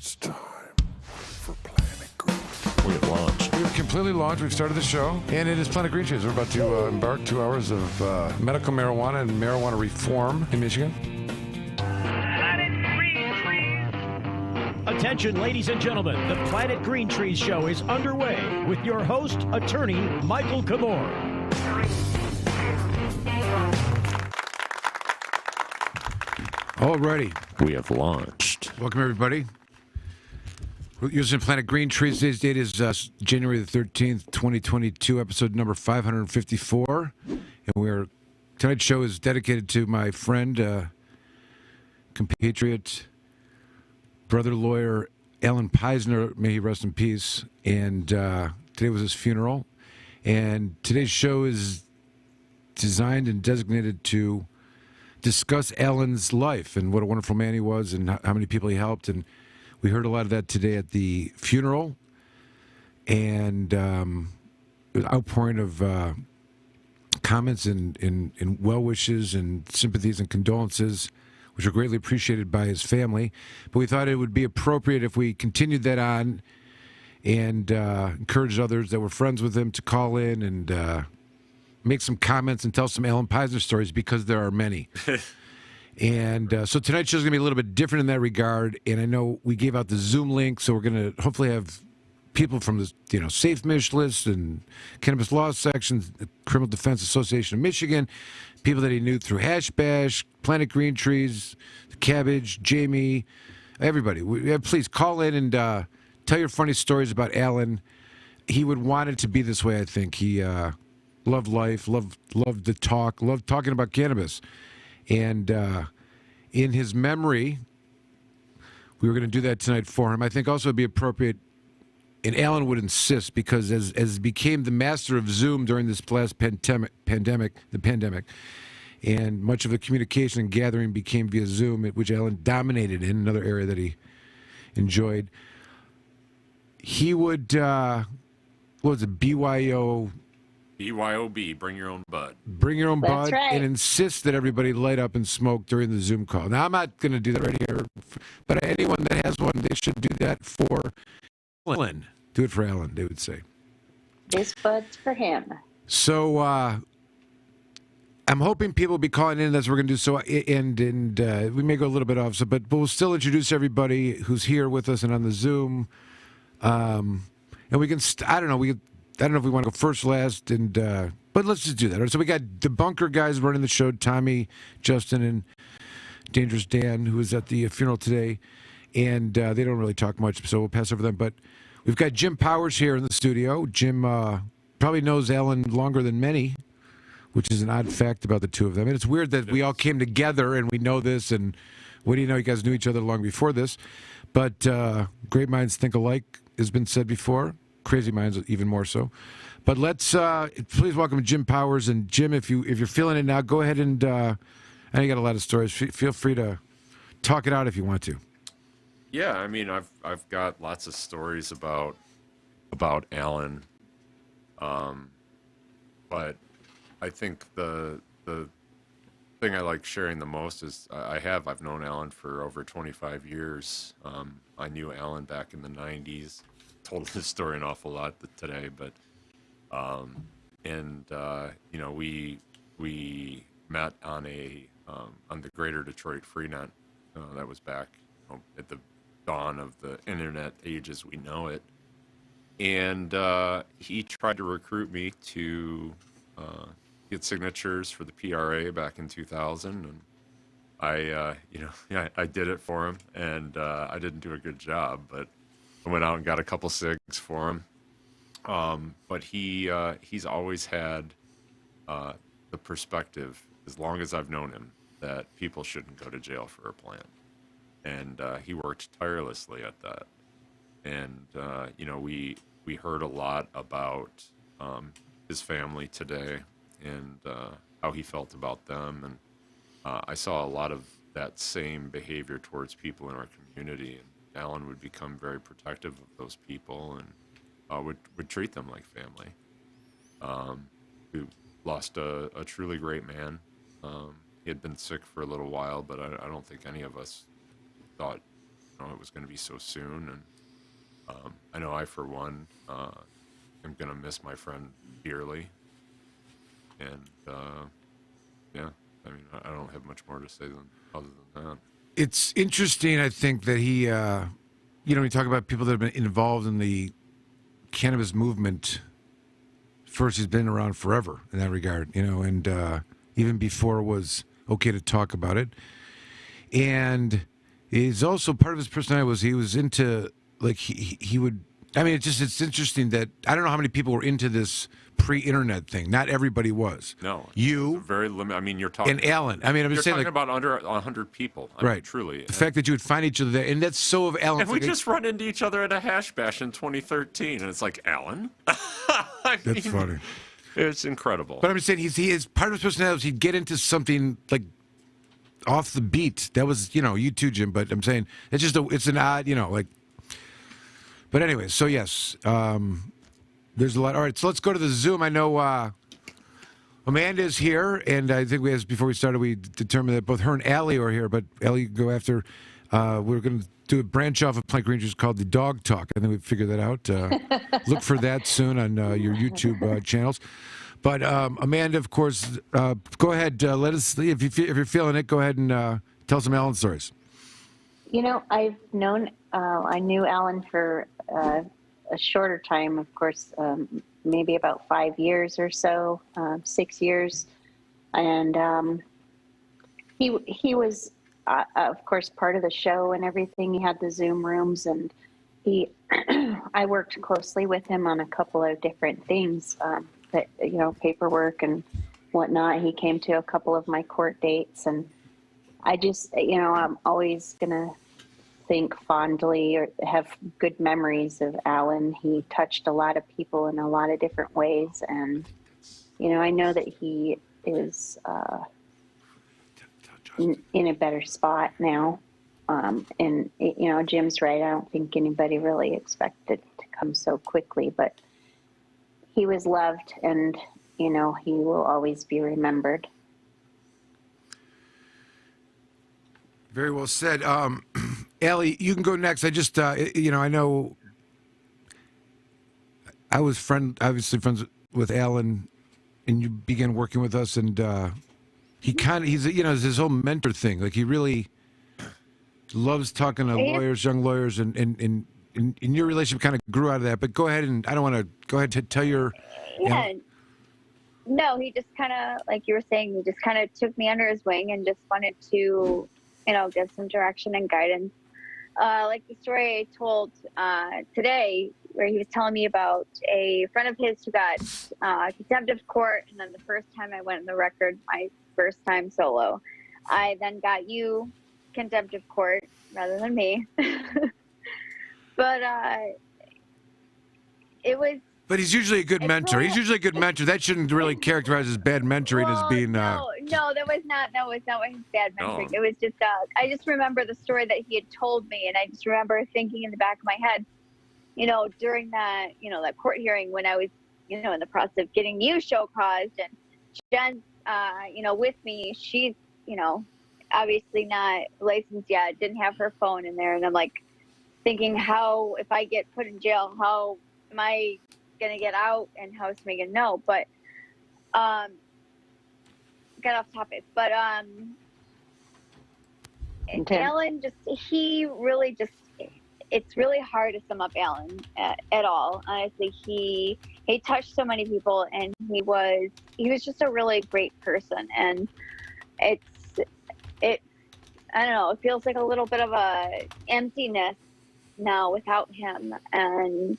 It's time for Planet Green. We have launched. We've completely launched. We've started the show, and it is Planet Green Trees. We're about to embark 2 hours of medical marijuana and marijuana reform in Michigan. Planet Green Trees. Attention, ladies and gentlemen. The Planet Green Trees show is underway with your host, attorney Michael Komorn. Alrighty. We have launched. Welcome, everybody. We're using Planet Green Trees. Today's date is January the 13th, 2022, episode number 554. And tonight's show is dedicated to my friend, compatriot, brother lawyer, Allen Peisner. May he rest in peace. And today was his funeral. And today's show is designed and designated to discuss Allen's life and what a wonderful man he was and how many people he helped. And we heard a lot of that today at the funeral. And an outpouring of comments and well wishes and sympathies and condolences, which were greatly appreciated by his family. But we thought it would be appropriate if we continued that on and encouraged others that were friends with him to call in and make some comments and tell some Allen Peisner stories, because there are many. And so tonight's show is going to be a little bit different in that regard. And I know we gave out the Zoom link, so we're going to hopefully have people from the Safe Mish list and Cannabis Law Section, the Criminal Defense Association of Michigan, people that he knew through Hash Bash, Planet Green Trees, the Cabbage, Jamie, everybody. Please call in and tell your funny stories about Allen. He would want it to be this way, I think. He loved life, loved to talk, loved talking about cannabis. And in his memory, we were going to do that tonight for him. I think also it would be appropriate, and Allen would insist, because as became the master of Zoom during this last pandemic, and much of the communication and gathering became via Zoom, which Allen dominated in, another area that he enjoyed. He would, what was it, BYOB, bring your own bud. Bring your own That's bud, right. and insist that everybody light up and smoke during the Zoom call. Now, I'm not going to do that right here, but anyone that has one, they should do that for Allen. Do it for Allen, they would say. This bud's for him. So I'm hoping people will be calling in. That's what we're going to do. So, and we may go a little bit off, but we'll still introduce everybody who's here with us and on the Zoom. And we can, I don't know if we want to go first, last, and but let's just do that. So we got the bunker guys running the show, Tommy, Justin, and Dangerous Dan, who was at the funeral today, and they don't really talk much, so we'll pass over them. But we've got Jim Powers here in the studio. Jim probably knows Allen longer than many, which is an odd fact about the two of them. And it's weird that we all came together and we know this, and what do you know, you guys knew each other long before this. But great minds think alike has been said before. Crazy minds even more so. But let's please welcome Jim Powers. And Jim, if you're feeling it now, go ahead and I know you got a lot of stories. Feel free to talk it out if you want to. Yeah, I mean, I've got lots of stories about Allen, but I think the thing I like sharing the most is I've known Allen for over 25 years. I knew Allen back in the 90s. Told this story an awful lot today, but we met on the Greater Detroit Freenet. That was back at the dawn of the internet age as we know it, and he tried to recruit me to get signatures for the PRA back in 2000, and I did it for him, and I didn't do a good job, but I went out and got a couple cigs for him. But he's always had the perspective, as long as I've known him, that people shouldn't go to jail for a plant. And he worked tirelessly at that. And, we heard a lot about his family today and how he felt about them. And I saw a lot of that same behavior towards people in our community. And Allen would become very protective of those people and would treat them like family. We lost a truly great man. He had been sick for a little while, but I don't think any of us thought it was going to be so soon. And I know I, for one, am going to miss my friend dearly. And yeah, I mean, I don't have much more to say other than that. It's interesting, I think, that he, you talk about people that have been involved in the cannabis movement. First, he's been around forever in that regard, and even before it was okay to talk about it. And he's also, part of his personality was he was into, like, he would, I mean, it's interesting that, I don't know how many people were into this pre-internet thing. Not everybody was. No. You. Very limited. I mean, you're talking. And Allen. I mean, I'm you're just saying, talking like, about under 100 people. I right. mean, truly. The fact that you would find each other there, and that's so of Allen. And we just run into each other at a hash bash in 2013, and it's like, Allen? That's funny. It's incredible. But I'm just saying, he is part of his personality was he'd get into something like off the beat. That was, you too, Jim. But I'm saying it's just it's an odd, like. But anyway, so yes, there's a lot. All right, so let's go to the Zoom. I know Amanda's here, and I think before we started, we determined that both her and Allie are here. But Allie, go after. We're going to do a branch off of Plank Rangers called the Dog Talk. I think we figured that out. Look for that soon on your YouTube channels. But Amanda, of course, go ahead. Let us, if you're feeling it, go ahead and tell some Allen stories. I knew Allen for a shorter time, of course, maybe about 5 years or so, 6 years. And he was, of course, part of the show and everything. He had the Zoom rooms, and I worked closely with him on a couple of different things, that, paperwork and whatnot. He came to a couple of my court dates, and I just, I'm always going to think fondly or have good memories of Allen. He touched a lot of people in a lot of different ways. And, I know that he is in a better spot now. And, Jim's right. I don't think anybody really expected it to come so quickly, but he was loved, and, he will always be remembered. Very well said. Allie, you can go next. I just, I know I was obviously friends with Allen, and you began working with us, and he's his whole mentor thing. Like, he really loves talking to young lawyers, and your relationship kind of grew out of that. But go ahead, and I don't want to go ahead to tell your. Yeah. No, he just kind of, like you were saying, he just kind of took me under his wing and just wanted to, give some direction and guidance. Like the story I told today, where he was telling me about a friend of his who got contempt of court, and then the first time I went on the record, my first time solo, I then got you contempt of court rather than me. But it was. But he's usually a good mentor. He's usually a good mentor. That shouldn't really characterize as bad mentoring as being. No, that was not what his bad mentoring. No. It was just. I just remember the story that he had told me, and I just remember thinking in the back of my head, during that, that court hearing when I was, in the process of getting you show caused, and Jen, with me, she's, obviously not licensed yet, didn't have her phone in there, and I'm like thinking, how, if I get put in jail, how am I gonna get out, and how is somebody gonna know? But got off topic. But Allen he really it's really hard to sum up Allen at all. Honestly, he touched so many people, and he was just a really great person. And I don't know, it feels like a little bit of a emptiness now without him. And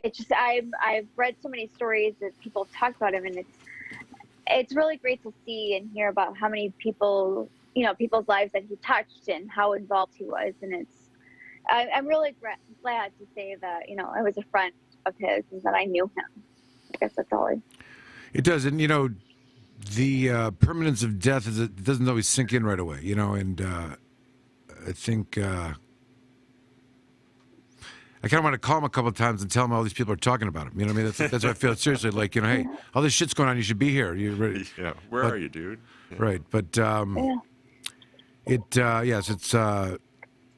it's just, I've read so many stories that people talk about him, and it's really great to see and hear about how many people, people's lives that he touched and how involved he was. And I'm really glad to say that, I was a friend of his and that I knew him. I guess that's all. It does. And, the permanence of death it doesn't always sink in right away, and I think I kind of want to call him a couple of times and tell him all these people are talking about him. You know what I mean? That's what I feel. Seriously, like, hey, all this shit's going on. You should be here. You ready? Yeah. Where are you, dude? Yeah. Right. But yes, it's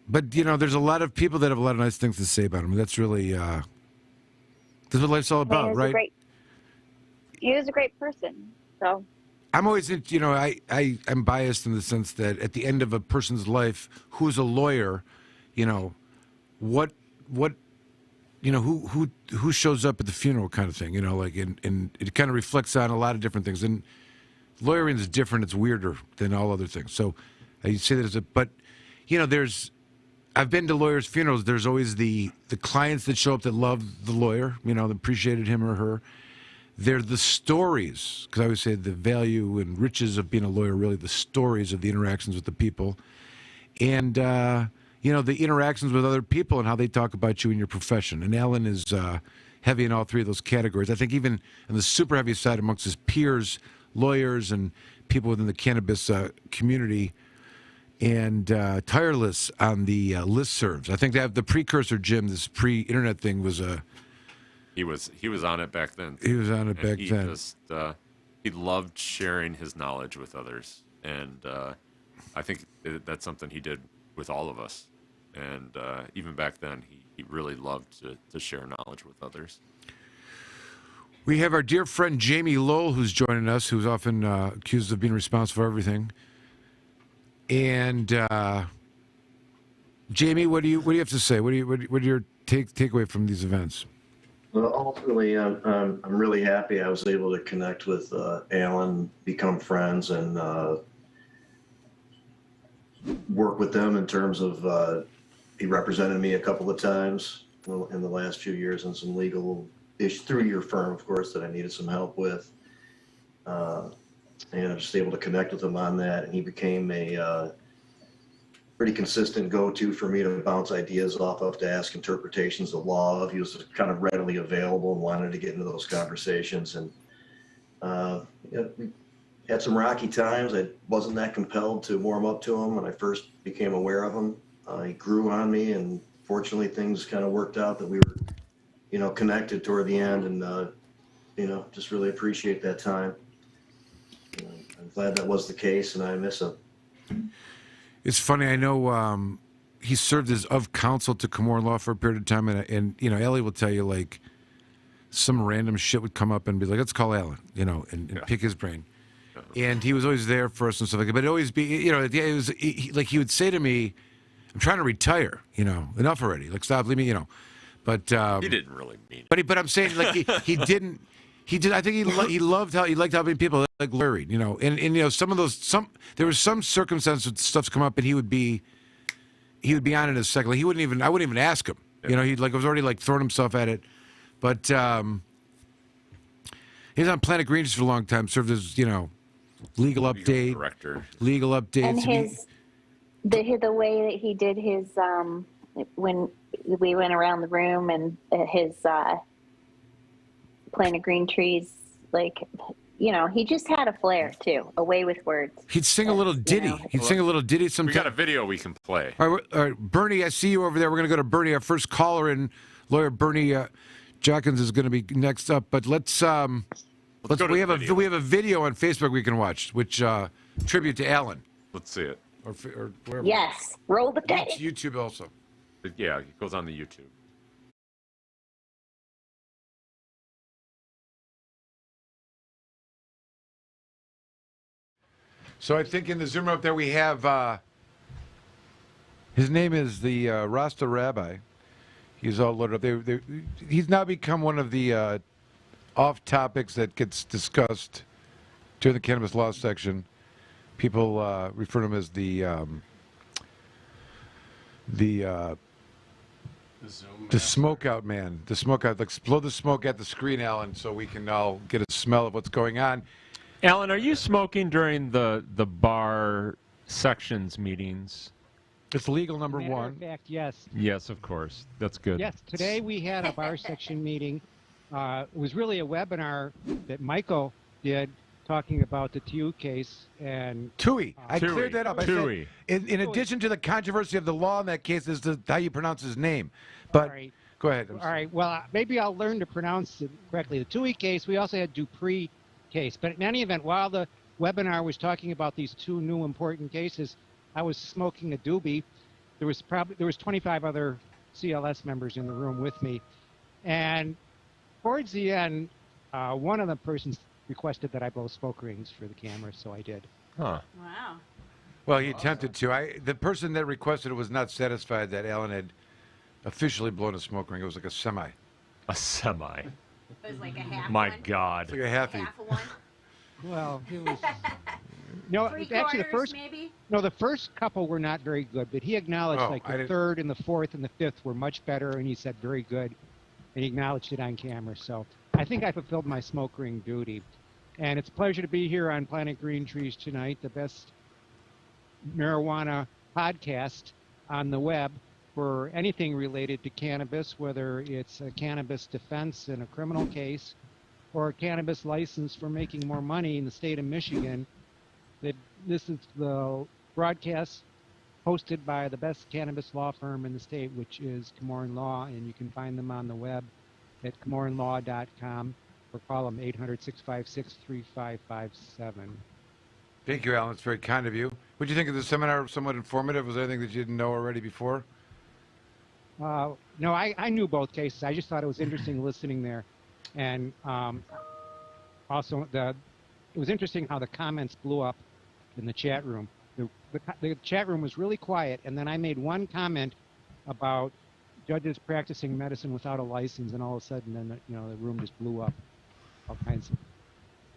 But, you know, there's a lot of people that have a lot of nice things to say about him. That's really, that's what life's all about, right? He was a great person, so. I'm always, you know, I'm biased in the sense that at the end of a person's life, who's a lawyer, you know, what, you know, who shows up at the funeral kind of thing, you know, like, and it kind of reflects on a lot of different things. And lawyering is different. It's weirder than all other things. So I say that but, you know, I've been to lawyers' funerals. There's always the clients that show up that love the lawyer, you know, that appreciated him or her. They're the stories, because I always say the value and riches of being a lawyer, really the stories of the interactions with the people. And, you know, the interactions with other people and how they talk about you in your profession. And Allen is heavy in all three of those categories. I think even on the super heavy side amongst his peers, lawyers, and people within the cannabis community, and tireless on the listservs. I think that the precursor, Jim, this pre-internet thing was a... He was on it back then. He was on it back then. Just, he loved sharing his knowledge with others, and I think that's something he did with all of us. And even back then, he really loved to share knowledge with others. We have our dear friend Jamie Lowell, who's joining us, who's often accused of being responsible for everything. And Jamie, what do you have to say? What are your takeaway from these events? Well, ultimately, I'm really happy I was able to connect with Allen, become friends, and work with them in terms of he represented me a couple of times in the last few years in some legal issues through your firm, of course, that I needed some help with. And I was just able to connect with him on that, and he became a pretty consistent go-to for me to bounce ideas off of, to ask interpretations of law. He was kind of readily available and wanted to get into those conversations. And we had some rocky times. I wasn't that compelled to warm up to him when I first became aware of him. He grew on me, and fortunately things kind of worked out that we were, you know, connected toward the end, and you know, just really appreciate that time. You know, I'm glad that was the case, and I miss him. It's funny. I know he served as of counsel to Komorn Law for a period of time, and you know, Ellie will tell you, like, some random shit would come up and be like, "Let's call Allen," you know, and pick his brain. And he was always there for us and stuff like that. But it always be, you know, it was like he would say to me, "I'm trying to retire, you know, enough already. Like, stop, leave me, you know." But he didn't really mean it. But I'm saying, like, he didn't. He did. I think he liked helping people, like Larry, you know, and you know, there was some circumstance that stuff's come up, and he would be on it in a second. Like, I wouldn't even ask him. You know, he was already like throwing himself at it. But he was on Planet Green for a long time. Served as, you know, legal update director, legal updates. And the way that he did his when we went around the room, and his Planet Green Trees, like, you know, he just had a flair too, a way with words. He'd sing a little ditty. You know, He'd sing a little ditty sometimes. We got a video we can play. All right, Bernie, I see you over there. We're going to go to Bernie. Our first caller, and lawyer Bernie Jockins is going to be next up. But let's we have a video on Facebook we can watch, which tribute to Allen. Let's see it. Or wherever. Yes, roll the tape. It's YouTube also. Yeah, it goes on the YouTube. So I think in the Zoom up there we have, his name is the Rasta Rabbi. He's all loaded up. He's now become one of the off topics that gets discussed during the cannabis law section. People refer to him as the smoke out man. The smoke out, like, blow the smoke at the screen, Alan, so we can all get a smell of what's going on. Alan, are you smoking during the bar sections meetings? It's legal, number Matter one. of fact, yes. Yes, of course. That's good. Yes, today we had a bar section meeting. It was really a webinar that Michael did talking about the TU case. And Tui. I cleared that up. I Tui. said, in addition to the controversy of the law in that case, is how you pronounce his name. But right. Go ahead. All right, well, maybe I'll learn to pronounce it correctly. The TUI case, we also had Dupree case. But in any event, while the webinar was talking about these two new important cases, I was smoking a doobie, there was 25 other CLS members in the room with me, and towards the end, one of the persons requested that I blow smoke rings for the camera, so I did. Huh. Wow. Well, he attempted to. The person that requested it was not satisfied that Alan had officially blown a smoke ring. It was like a semi. A semi. It was like a half My one. God. It's like a halfie. Half of one. Well, it was. No, Three actually, quarters, maybe? the first couple were not very good, but he acknowledged Oh, like I the didn't- third and the fourth and the fifth were much better, and he said very good, and he acknowledged it on camera. So I think I fulfilled my smoke ring duty, and it's a pleasure to be here on Planet Green Trees tonight, the best marijuana podcast on the web for anything related to cannabis, whether it's a cannabis defense in a criminal case or a cannabis license for making more money in the state of Michigan. This is the broadcast hosted by the best cannabis law firm in the state, which is Komorn Law, and you can find them on the web at komornlaw.com or call them 800-656-3557. Thank you, Alan. It's very kind of you. What did you think of the seminar? Somewhat informative? Was there anything that you didn't know already before? No, I knew both cases. I just thought it was interesting listening there. And also, it was interesting how the comments blew up in the chat room. The chat room was really quiet, and then I made one comment about judges practicing medicine without a license, and all of a sudden, then the room just blew up. All kinds of.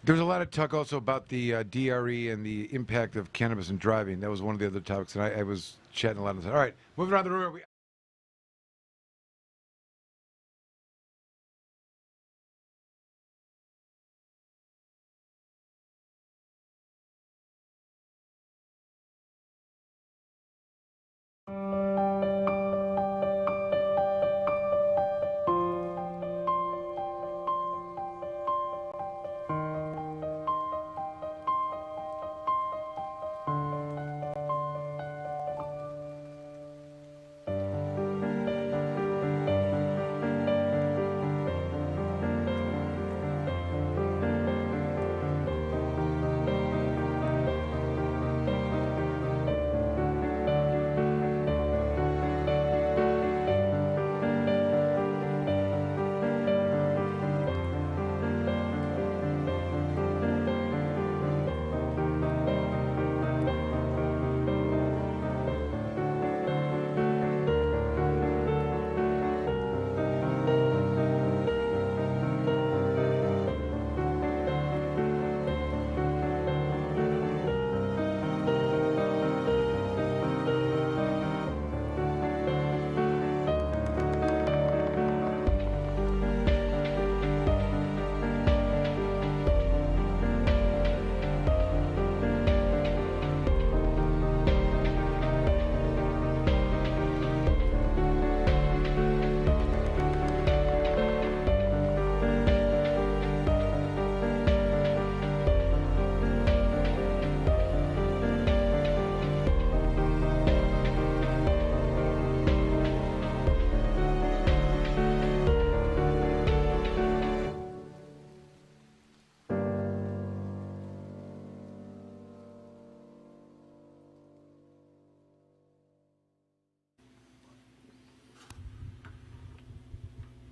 There was a lot of talk also about the DRE and the impact of cannabis in driving. That was one of the other topics, and I was chatting a lot. And said, all right, moving around the room.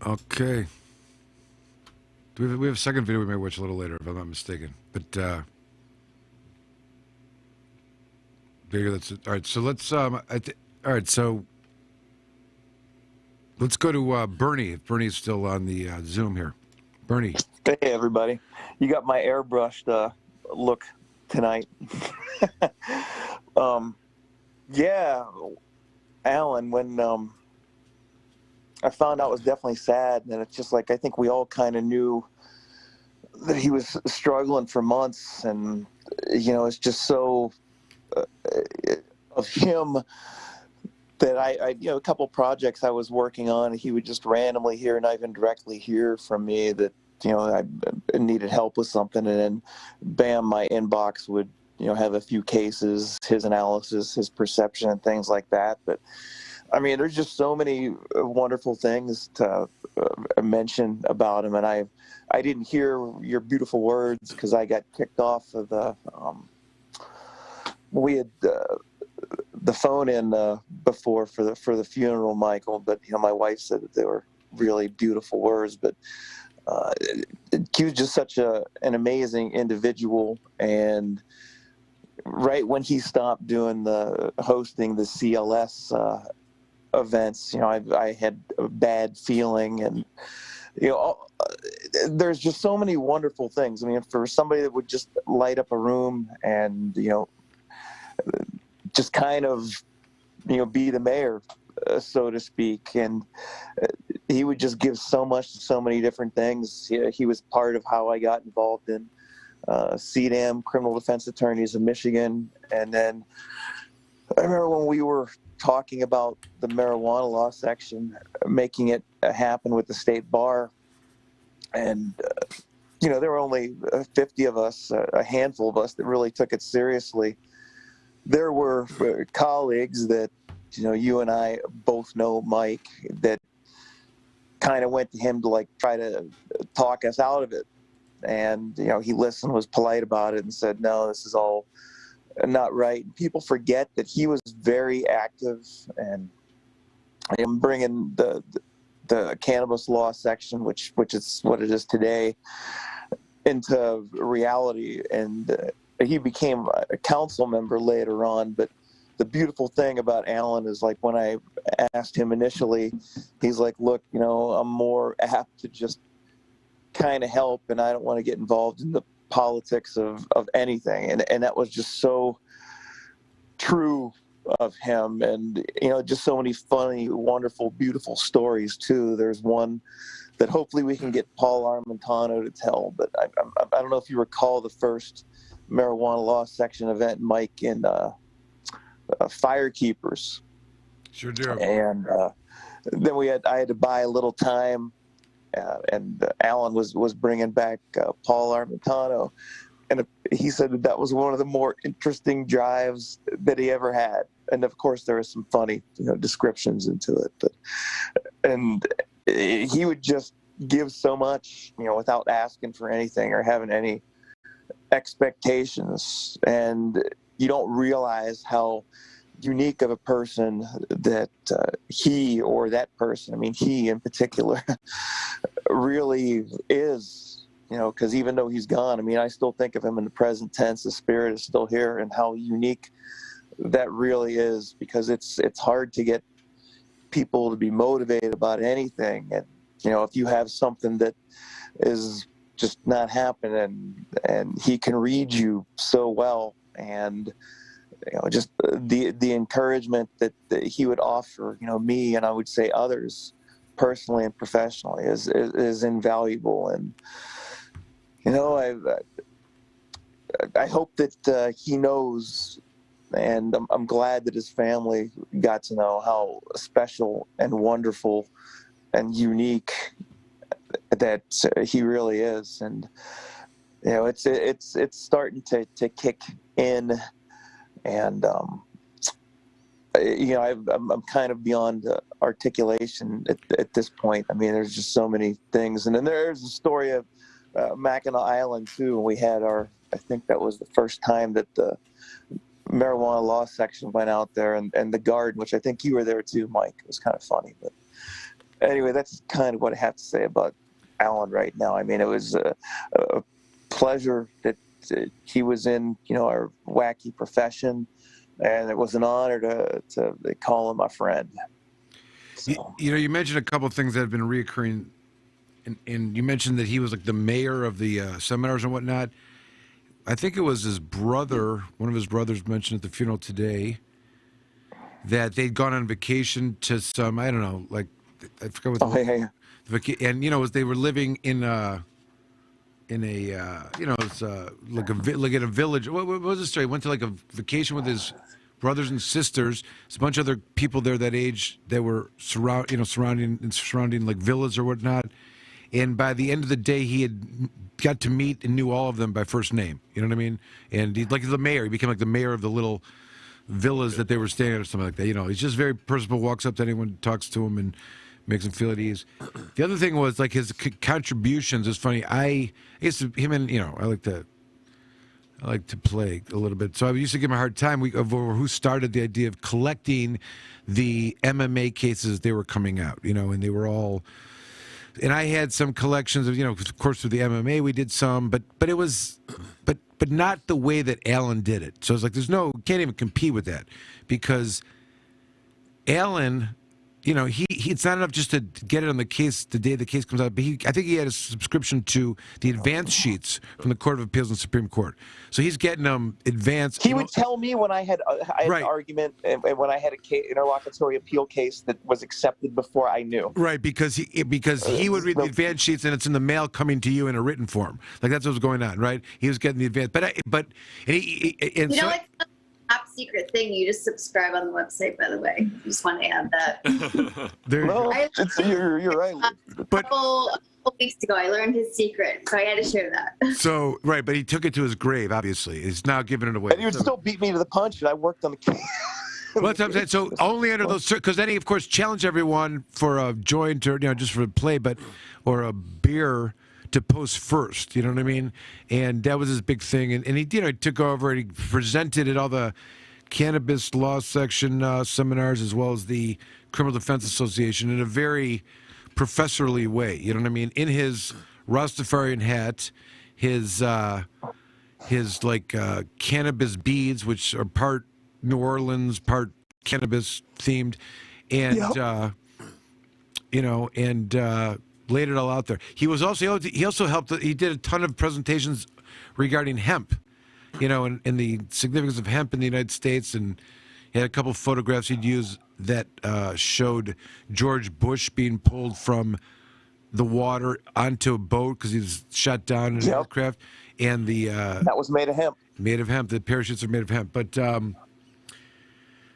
Okay. We have a second video we may watch a little later, if I'm not mistaken. But there you go. That's it. All right. So let's. All right. So let's go to Bernie. If Bernie's still on the Zoom here, Bernie. Hey everybody, you got my airbrushed look tonight. Yeah, Alan, when I found out, it was definitely sad, and it's just like I think we all kind of knew that he was struggling for months, and it's just so of him that I a couple projects I was working on, he would just randomly hear, not even directly hear from me that I needed help with something, and then bam, my inbox would have a few cases, his analysis, his perception, and things like that. But I mean, there's just so many wonderful things to mention about him, and I didn't hear your beautiful words because I got kicked off of the. We had the phone in before for the funeral, Michael. But my wife said that they were really beautiful words. But he was just such an amazing individual. And right when he stopped doing hosting the CLS events, I had a bad feeling, and there's just so many wonderful things. I mean, for somebody that would just light up a room and just kind of be the mayor, so to speak, and he would just give so much to so many different things. He was part of how I got involved in CDAM, Criminal Defense Attorneys of Michigan. And then I remember when we were talking about the marijuana law section, making it happen with the state bar. And, there were only 50 of us, a handful of us that really took it seriously. There were colleagues that, you and I both know, Mike, that kind of went to him to try to talk us out of it. And, he listened, was polite about it, and said, no, this is all not right. People forget that he was very active and bringing the cannabis law section, which is what it is today, into reality. And he became a council member later on. But the beautiful thing about Allen is, when I asked him initially, he's like, look, I'm more apt to just kind of help, and I don't want to get involved in the politics of anything. And that was just so true of him. And just so many funny, wonderful, beautiful stories too. There's one that hopefully we can get Paul Armentano to tell, but I don't know if you recall the first marijuana law section event, Mike, in Firekeepers. Sure do. And then I had to buy a little time, and Allen was bringing back Paul Armentano, and he said that was one of the more interesting drives that he ever had. And of course, there was some funny descriptions into it, and he would just give so much, without asking for anything or having any expectations. And you don't realize how unique of a person that he or that person, he in particular, really is, because even though he's gone, I still think of him in the present tense. The spirit is still here, and how unique that really is, because it's hard to get people to be motivated about anything. And, if you have something that is just not happening, and he can read you so well, and just the encouragement that he would offer, me, and I would say others, personally and professionally, is invaluable. And I hope that he knows, and I'm glad that his family got to know how special and wonderful and unique that he really is. And it's starting to kick in. And I'm kind of beyond articulation at this point. There's just so many things. And then there's the story of Mackinac Island too. We had I think that was the first time that the marijuana law section went out there, and the garden, which I think you were there too, Mike. It was kind of funny. But anyway, that's kind of what I have to say about Allen right now. It was a pleasure that he was in, our wacky profession, and it was an honor to call him my friend. So. You mentioned a couple of things that have been reoccurring, and you mentioned that he was the mayor of the seminars and whatnot. I think it was his brother, one of his brothers mentioned at the funeral today, that they'd gone on vacation to some, I don't know, I forgot what and they were living in a it's like a village. What was the story? He went to a vacation with his brothers and sisters. There's a bunch of other people there that age that were surrounding villas or whatnot. And by the end of the day, he had got to meet and knew all of them by first name. You know what I mean? And he's the mayor. He became the mayor of the little villas that they were staying at or something like that. He's just very personable, walks up to anyone, talks to him, and makes him feel at ease. The other thing was his contributions is funny. I guess him and I like to I like to play a little bit. So I used to give him a hard time over who started the idea of collecting the MMA cases they were coming out, and they were all. And I had some collections of, of course, with the MMA we did some, but it was, but not the way that Allen did it. So it's like can't even compete with that, because Allen, it's not enough just to get it on the case the day the case comes out, but I think he had a subscription to the advance sheets from the Court of Appeals and Supreme Court. So he's getting them advanced. He would tell me when I had an argument and when I had interlocutory appeal case that was accepted before I knew. Right, because he would read the advance sheets and it's in the mail coming to you in a written form. Like that's what was going on, right? He was getting the advance, top secret thing. You just subscribe on the website, by the way. Just want to add that. You're right. A couple weeks ago, I learned his secret, so I had to share that. So, right, but he took it to his grave, obviously. He's now giving it away. And he would still beat me to the punch, and I worked on the case. Well, that's what I'm saying. So only under those, because then he, of course, challenged everyone for a joint or, just for a play, or a beer to post first, you know what I mean? And that was his big thing. And he, took over and he presented at all the Cannabis law section seminars as well as the Criminal Defense Association in a very professorly way, you know what I mean? In his Rastafarian hat, his cannabis beads, which are part New Orleans, part cannabis themed, and laid it all out there. He also helped. He did a ton of presentations regarding hemp, and the significance of hemp in the United States, and he had a couple of photographs he'd used that showed George Bush being pulled from the water onto a boat because he was shot down in an aircraft, and that was made of hemp. Made of hemp. The parachutes are made of hemp, but.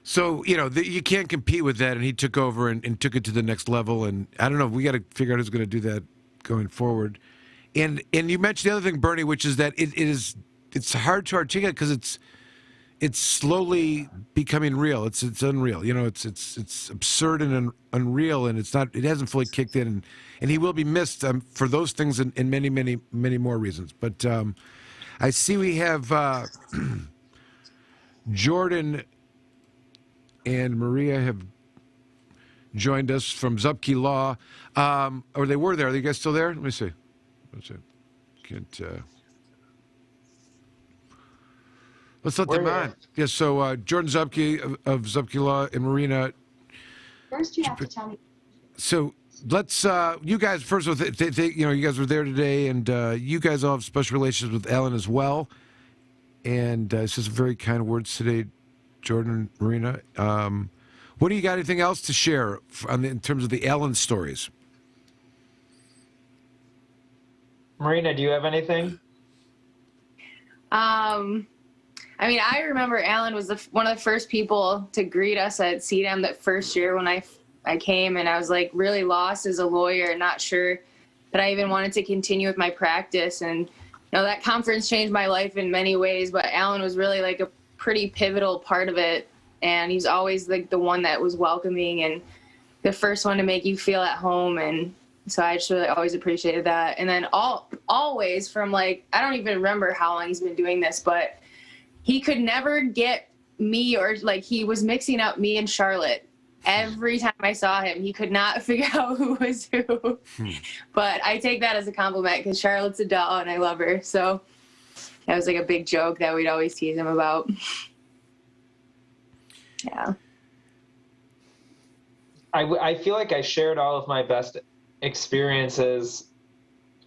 So, you can't compete with that, and he took over and took it to the next level, and I don't know, we got to figure out who's going to do that going forward. And you mentioned the other thing, Bernie, which is that it's hard to articulate because it's slowly becoming real. It's unreal. It's absurd and unreal, and it hasn't fully kicked in, and he will be missed for those things and many, many, many more reasons. But I see we have Jordan and Maria have joined us from Zupke Law. Or they were there. Are you guys still there? Let me see. Let's let them on. Yes, so Jordan Zupke of Zupke Law and Marina. First, you have to tell me. So let's, you guys, first of all, you guys were there today, and you guys all have special relations with Allen as well. And it's just very kind words today, Jordan, Marina. What do you got? Anything else to share in terms of the Allen stories? Marina, do you have anything? I remember Allen was one of the first people to greet us at CDM that first year when I came, and I was like really lost as a lawyer, not sure that I even wanted to continue with my practice. And that conference changed my life in many ways, but Allen was really like a pretty pivotal part of it, and he's always like the one that was welcoming and the first one to make you feel at home, and so I just really always appreciated that. And then always from I don't even remember how long he's been doing this, but he could never get me, or he was mixing up me and Charlotte. Every time I saw him, he could not figure out who was who. But I take that as a compliment because Charlotte's a doll and I love her, so that was like a big joke that we'd always tease him about. Yeah. I feel like I shared all of my best experiences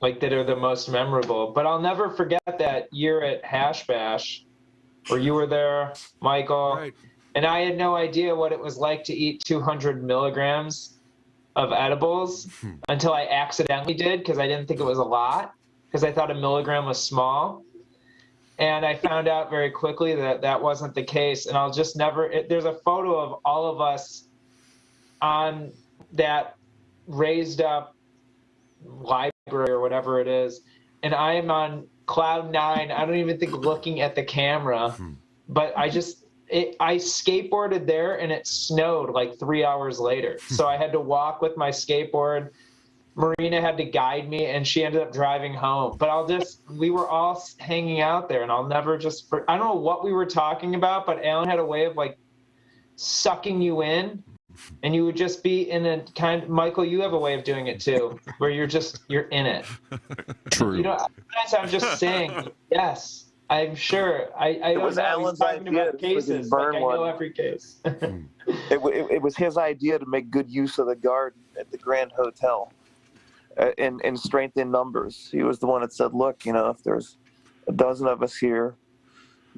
that are the most memorable, but I'll never forget that year at Hash Bash where you were there, Michael, right. And I had no idea what it was like to eat 200 milligrams of edibles until I accidentally did, because I didn't think it was a lot, because I thought a milligram was small. And I found out very quickly that that wasn't the case. And I'll just never, there's a photo of all of us on that raised up library or whatever it is. And I am on cloud 9. I don't even think looking at the camera, but I skateboarded there and it snowed 3 hours later. So I had to walk with my skateboard Marina had to guide me, and she ended up driving home. But we were all hanging out there, and I'll never I don't know what we were talking about, but Alan had a way of like sucking you in, and you would just be in a Michael, you have a way of doing it too, where you're in it. True. You know, sometimes I'm just saying, yes, I'm sure. I It was Alan's idea to cases, burn like I know every case. It was his idea to make good use of the garden at the Grand Hotel, and strength in numbers. He was the one that said, look, you know, if there's a dozen of us here,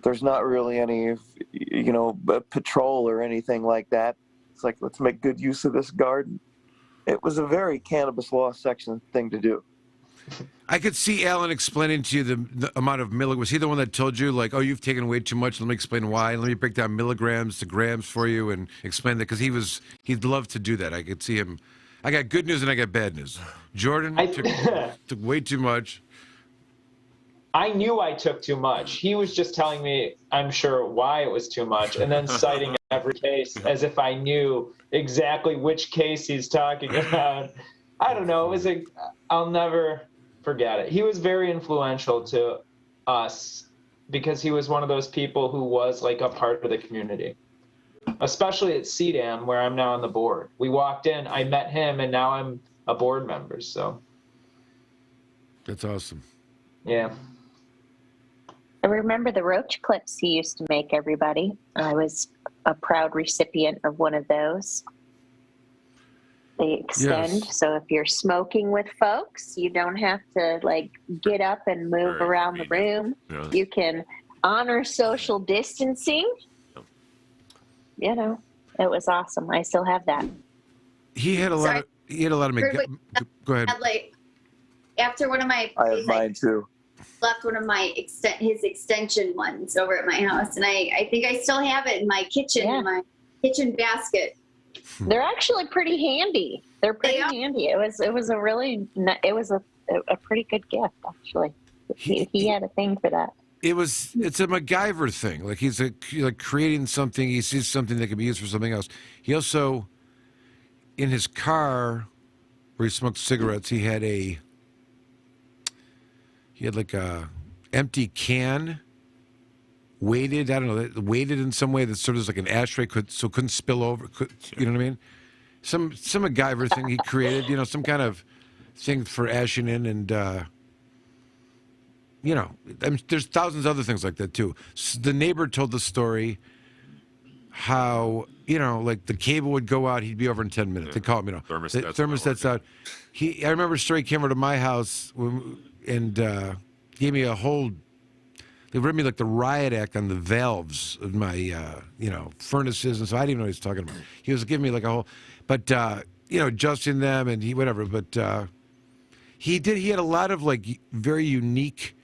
there's not really any, you know, patrol or anything like that. It's like, let's make good use of this garden. It was a very cannabis law section thing to do. I could see Alan explaining to you the amount of milligrams. Was he the one that told you, like, oh, you've taken way too much, let me explain why, let me break down milligrams to grams for you and explain that? Because he'd love to do that. I could see him. I got good news and I got bad news. Jordan took way too much. I knew I took too much. He was just telling me, I'm sure, why it was too much, and then citing every case as if I knew exactly which case he's talking about. I don't know. I'll never forget it. He was very influential to us because he was one of those people who was like a part of the community, especially at CDAM, where I'm now on the board. We walked in, I met him, and now I'm a board member. So that's awesome. Yeah. I remember the roach clips he used to make everybody. I was a proud recipient of one of those. They extend, yes. So if you're smoking with folks, you don't have to like get up and move Very around the room. Yes. You can honor social distancing. You know, it was awesome. I still have that. He had a lot of. Go ahead. Like after one of my, I have mine too. Left one of my his extension ones over at my house, and I think I still have it in my kitchen, in my kitchen basket. They're actually pretty handy. They're pretty handy. It was a pretty good gift actually. He had a thing for that. It's a MacGyver thing. Like he's like creating something. He sees something that can be used for something else. He also, in his car, where he smoked cigarettes, he had like a empty can, weighted. I don't know, weighted in some way that sort of like an ashtray, couldn't spill over. You know what I mean? Some MacGyver thing he created. You know, some kind of thing for ashing in, and you know, there's thousands of other things like that too. The neighbor told the story how, you know, like the cable would go out, he'd be over in 10 minutes. They call him, you know, thermostat's out. I remember a story, he came over to my house and gave me a whole. They read me like the riot act on the valves of my, you know, furnaces, and so I didn't even know what he was talking about. He was giving me like a whole, but you know, adjusting them and whatever. But he had a lot of like very unique,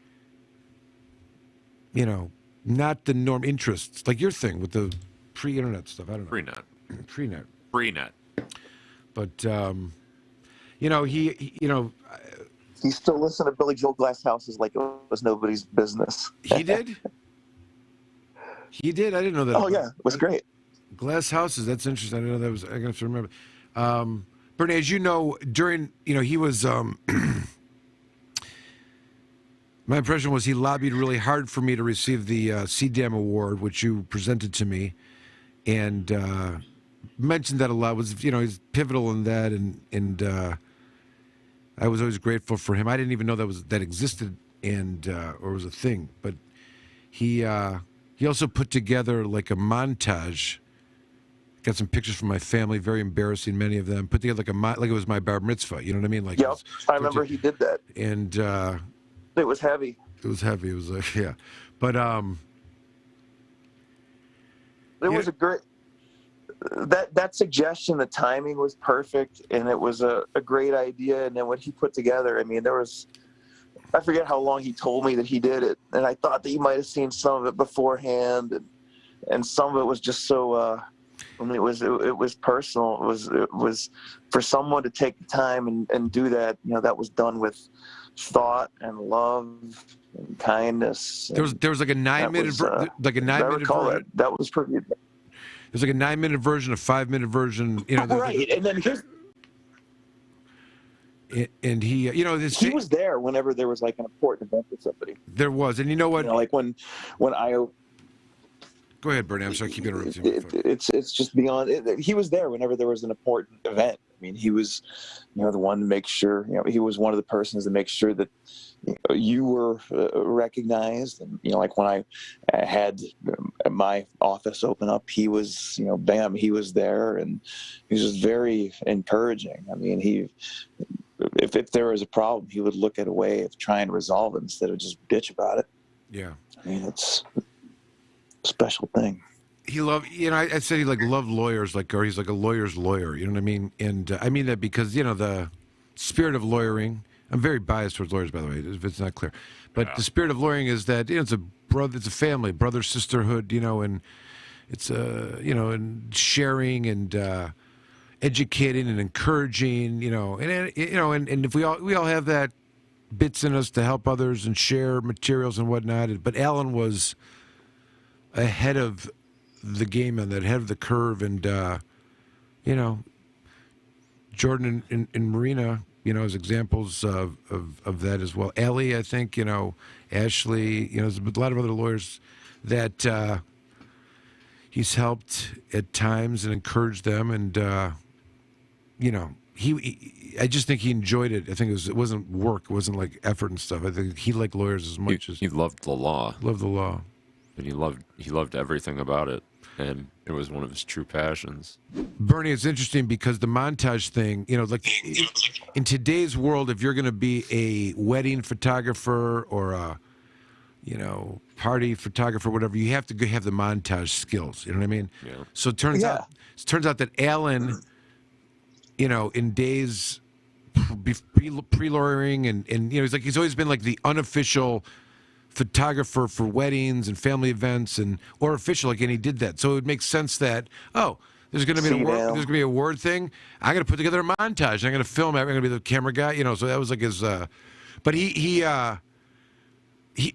you know, not the norm interests, like your thing with the pre-internet stuff. I don't know. Pre-net. But you know, you know. He still listened to Billy Joel Glass Houses like it was nobody's business. He did? He did? I didn't know that. Oh, yeah. It was great. Glass Houses. That's interesting. I didn't know that was. I have to remember. Bernie, as you know, during, you know, he was. My impression was he lobbied really hard for me to receive the CDAM award, which you presented to me, and mentioned that a lot. Was, you know, he's pivotal in that, and I was always grateful for him. I didn't even know that existed and or was a thing. But he also put together like a montage. Got some pictures from my family, very embarrassing, many of them. Put together like it was my bar mitzvah. You know what I mean? Like, yep, I remember he did that. And it was heavy. It was heavy. It was like, yeah, but it was a great. That suggestion, the timing was perfect, and it was a great idea. And then what he put together, I mean, I forget how long he told me that he did it, and I thought that you might have seen some of it beforehand, and some of it was just so. I mean, it was personal. It was for someone to take the time and do that. You know, that was done with thought and love and kindness. There was like a 9-minute version. That was pretty. There's like a 9-minute version, a 5-minute version. You know, right, and then And he, you know, he was there whenever there was like an important event for somebody. There was, and you know what? You know, like when I. Go ahead, Bernie. I'm sorry, I keep interrupting you. It's just beyond. He was there whenever there was an important event. I mean, he was, you know, the one to make sure. You know, he was one of the persons to make sure that you were recognized. And you know, like when I had my office open up, he was, you know, bam, he was there, and he was just very encouraging. I mean, if there was a problem, he would look at a way of trying to resolve it instead of just bitch about it. Yeah, I mean, it's a special thing. He loved, you know, I said he like loved lawyers, like, or he's like a lawyer's lawyer, you know what I mean? And I mean that because, you know, the spirit of lawyering, I'm very biased towards lawyers, by the way, if it's not clear, but the spirit of lawyering is that, you know, it's a family, brother, sisterhood, you know, and it's you know, and sharing and educating and encouraging, you know, and you know, and if we all have that bits in us to help others and share materials and whatnot, but Allen was ahead of the game on that, ahead of the curve, and you know, Jordan and Marina, you know, as examples of that as well. Ellie, I think, you know, Ashley, you know, there's a lot of other lawyers that he's helped at times and encouraged them, and you know, I just think he enjoyed it. I think it wasn't work, it wasn't like effort and stuff. I think he liked lawyers as much as he loved the law. Loved the law. And he loved everything about it, and it was one of his true passions. Bernie, it's interesting because the montage thing, you know, like in today's world, if you're going to be a wedding photographer or a, you know, party photographer, whatever, you have to have the montage skills. You know what I mean? Yeah. So it turns out that Allen, you know, in days pre-lawyering and you know, he's always been like the unofficial photographer for weddings and family events or official, like, and he did that. So it makes sense that, oh, there's going to be a word thing. I'm going to put together a montage. I'm going to film it. I'm going to be the camera guy, you know. So that was like his. But he and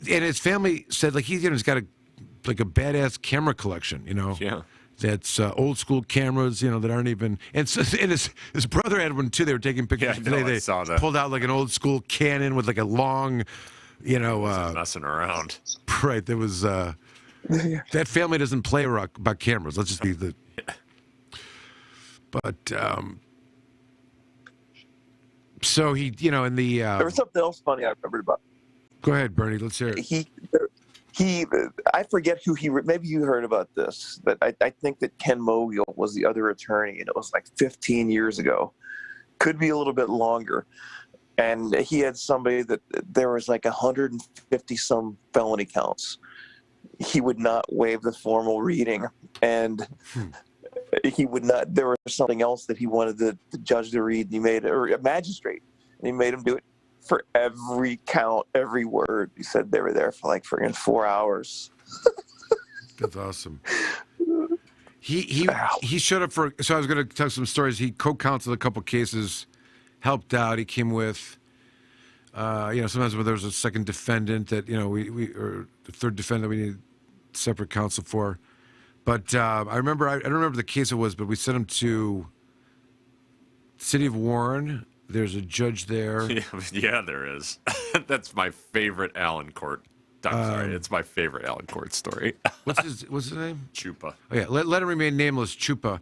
his family said like he's got a badass camera collection, you know. Yeah. That's old school cameras, you know, that aren't even. And his brother had one too. They were taking pictures today. They saw that. Pulled out like an old school Canon with like a long. You know, messing around. Right. There was that family doesn't play about cameras. Let's just be the. But so he, you know, in the. There was something else funny I remembered about. Go ahead, Bernie. Let's hear it. He I forget who maybe you heard about this, but I think that Ken Mogill was the other attorney, and it was like 15 years ago. Could be a little bit longer. And he had somebody that there was like 150 some felony counts. He would not waive the formal reading, and he would not. There was something else that he wanted the judge to read, and he made or a magistrate, and he made him do it for every count, every word. He said they were there for like friggin' 4 hours. That's awesome. He showed up for. So I was going to tell some stories. He co-counseled a couple cases. Helped out. He came with, you know, sometimes when there was a second defendant that, you know, or the third defendant we needed separate counsel for. But I don't remember the case it was, but we sent him to City of Warren. There's a judge there. Yeah, there is. That's my favorite Allen Court. I'm sorry, it's my favorite Allen Court story. What's his name? Chupa. Oh yeah, let him remain nameless, Chupa.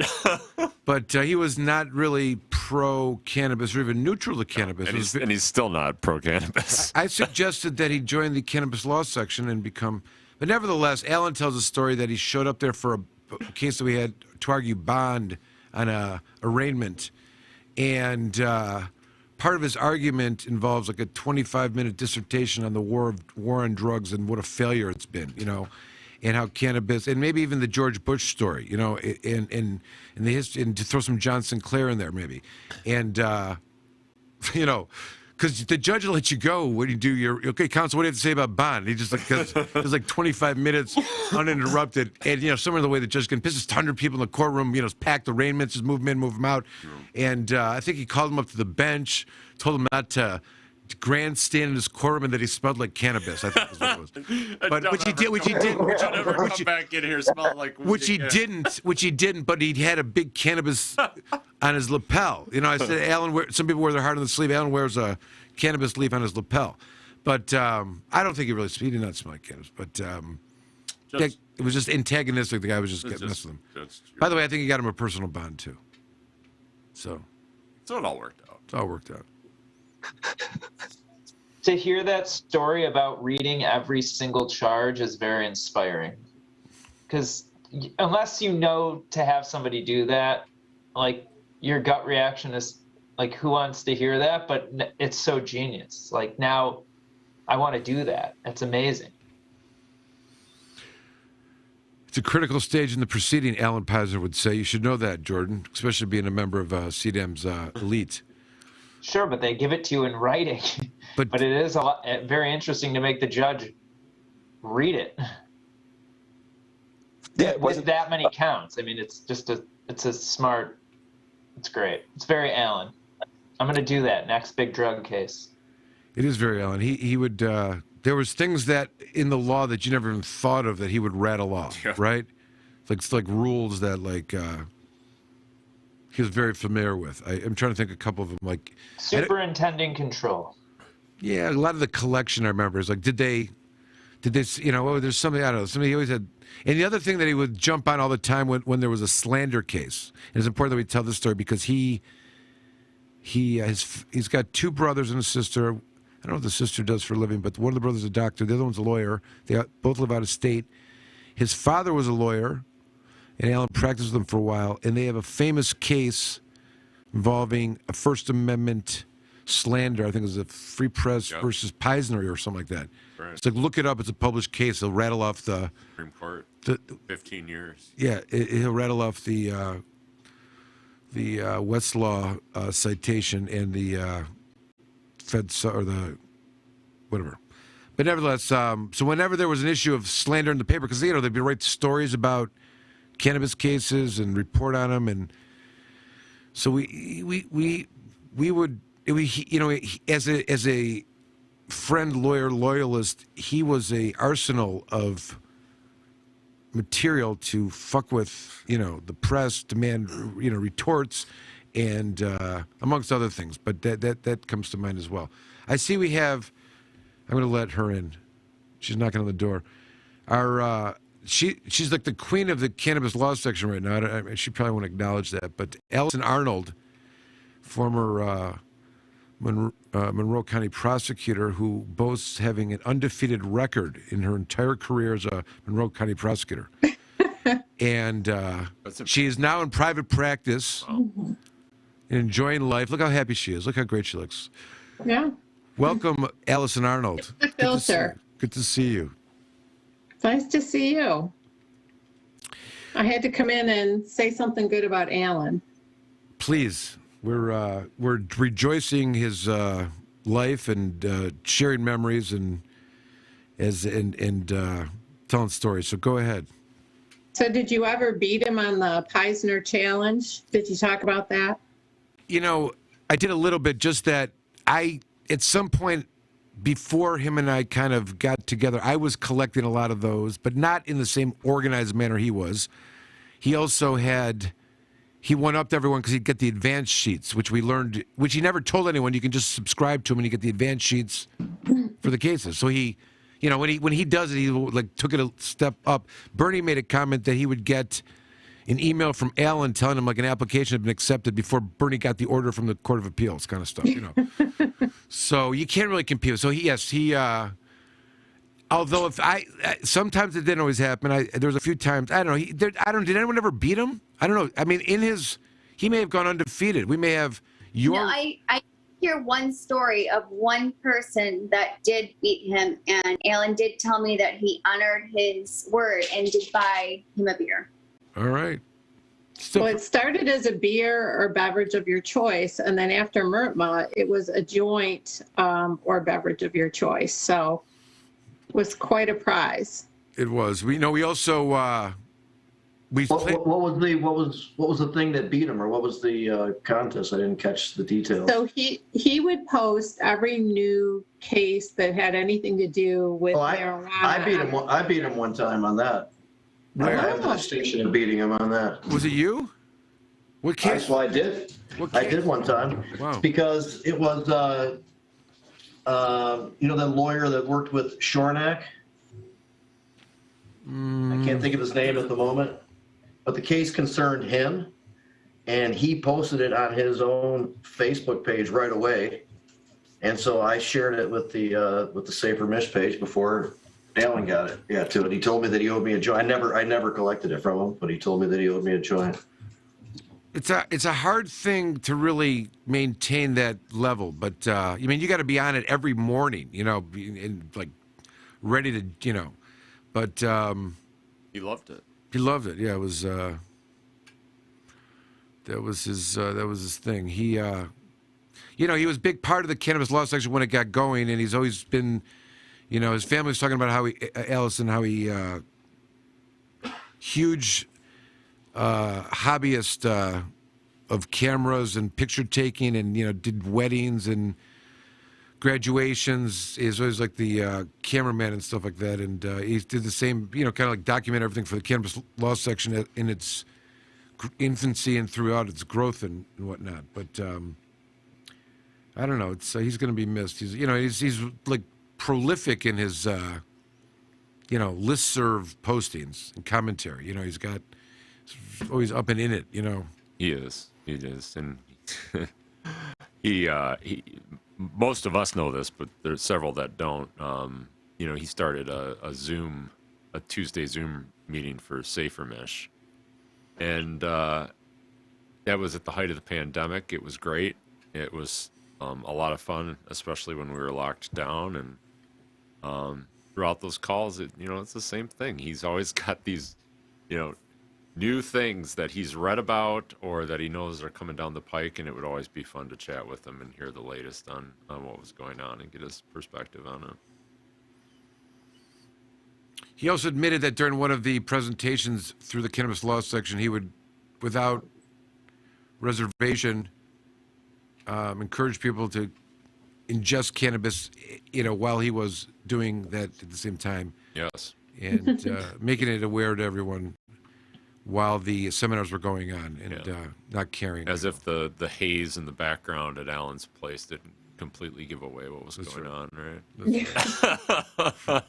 But he was not really pro-cannabis or even neutral to cannabis. And he's still not pro-cannabis. I suggested that he join the cannabis law section and become. But nevertheless, Allen tells a story that he showed up there for a case that we had to argue bond on a arraignment, and part of his argument involves like a 25-minute dissertation on the war on drugs and what a failure it's been, you know, and how cannabis, and maybe even the George Bush story, you know, in the history, and to throw some John Sinclair in there maybe, and you know, because the judge will let you go when you do your counsel. What do you have to say about bond? He just like there's like 25 minutes uninterrupted, and you know, somewhere in the way the judge can piss 100 people in the courtroom, you know, packed arraignments, just move them in, move them out, and I think he called them up to the bench, told them not to grandstand in his courtroom and that he smelled like cannabis. I think is what it was. But Don't ever come back in here smelling like which he didn't. But he had a big cannabis on his lapel. You know, I said Alan. Some people wear their heart on the sleeve. Alan wears a cannabis leaf on his lapel. But I don't think he did not smell like cannabis. But it was just antagonistic. The guy was just getting messing with him. By the way, I think he got him a personal bond too. So it all worked out. It's all worked out. To hear that story about reading every single charge is very inspiring. Because unless you know to have somebody do that, like your gut reaction is like, who wants to hear that? But it's so genius. Like now I want to do that. That's amazing. It's a critical stage in the proceeding, Allen Peisner would say. You should know that, Jordan, especially being a member of CDEM's elite. Sure, but they give it to you in writing. But it is very interesting to make the judge read it. Yeah, with that many counts. I mean, it's a smart, it's great. It's very Allen. I'm going to do that next big drug case. It is very Allen. He would, there was things that in the law that you never even thought of that he would rattle off, right? It's like rules that he was very familiar with. I'm trying to think of a couple of them. Like superintending control. Yeah, a lot of the collection I remember is like, did they, there's something, I don't know, somebody he always had. And the other thing that he would jump on all the time when there was a slander case, and it's important that we tell this story because he's got two brothers and a sister. I don't know what the sister does for a living, but one of the brothers is a doctor. The other one's a lawyer. They both live out of state. His father was a lawyer, and Allen practiced with them for a while, and they have a famous case involving a First Amendment slander. I think it was a Free Press versus Peisner or something like that. Right. It's like, look it up. It's a published case. They'll rattle off the Supreme Court. 15 years. Yeah, he'll rattle off the Westlaw citation and the Feds or the whatever. But nevertheless, so whenever there was an issue of slander in the paper, because they'd be write stories about cannabis cases and report on them, and so we would, as a friend, lawyer, loyalist, he was a arsenal of material to fuck with, the press, demand, retorts, and amongst other things. But that comes to mind as well. I see we have. I'm going to let her in. She's knocking on the door. She's like the queen of the cannabis law section right now. She probably won't acknowledge that, but Allison Arnold, former Monroe County prosecutor, who boasts having an undefeated record in her entire career as a Monroe County prosecutor, and she is now in private practice and enjoying life. Look how happy she is. Look how great she looks. Yeah. Welcome, Allison Arnold. Good to see you. Nice to see you. I had to come in and say something good about Allen. Please, we're rejoicing his life and sharing memories and telling stories. So go ahead. So did you ever beat him on the Peisner challenge? Did you talk about that? I did a little bit. Just that at some point before him and I kind of got together, I was collecting a lot of those, but not in the same organized manner he was. He also he one-upped everyone because he'd get the advance sheets, which we learned, which he never told anyone. You can just subscribe to him and you get the advance sheets for the cases. So he, when he does it, he took it a step up. Bernie made a comment that he would get an email from Allen telling him an application had been accepted before Bernie got the order from the Court of Appeals, kind of stuff, So you can't really compete. So although sometimes it didn't always happen. There was a few times, I don't know. Did anyone ever beat him? I don't know. I mean, he may have gone undefeated. We may have I hear one story of one person that did beat him, and Allen did tell me that he honored his word and did buy him a beer. All right. Well, it started as a beer or beverage of your choice, and then after Murtma, it was a joint or beverage of your choice. So it was quite a prize. It was. We also What was the thing that beat him, or what was the contest? I didn't catch the details. So he would post every new case that had anything to do with marijuana. I beat him one time on that. I have the distinction of beating him on that. Was it you? What case? Well, I did. I did one time. Wow. Because it was, that lawyer that worked with Shornack. I can't think of his name at the moment, but the case concerned him, and he posted it on his own Facebook page right away. And so I shared it with the Safer Mish page before Allen got it. Yeah, to it. He told me that he owed me a joint. I never collected it from him, but he told me that he owed me a joint. It's a hard thing to really maintain that level, but you got to be on it every morning, and like ready to, but he loved it. He loved it. Yeah, it was that was his thing. He he was a big part of the cannabis law section when it got going, and he's always been, his family was talking about how he huge hobbyist of cameras and picture taking, and did weddings and graduations. He's always like the cameraman and stuff like that, and he did the same, kind of like document everything for the cannabis law section in its infancy and throughout its growth and whatnot. But I don't know. It's he's going to be missed. He's like prolific in his listserv postings and commentary. He's always up and in it. He is, and he most of us know this, but there's several that don't. He started a Tuesday Zoom meeting for Safer Mish, and that was at the height of the pandemic. It was great. It was a lot of fun, especially when we were locked down, and throughout those calls, it's the same thing. He's always got these, new things that he's read about or that he knows are coming down the pike, and it would always be fun to chat with him and hear the latest on what was going on and get his perspective on it. He also admitted that during one of the presentations through the cannabis law section, he would, without reservation, encourage people to ingest cannabis, while he was doing that at the same time. Yes. And making it aware to everyone while the seminars were going on, and not caring. As if the haze in the background at Allen's place didn't completely give away what was going on, right?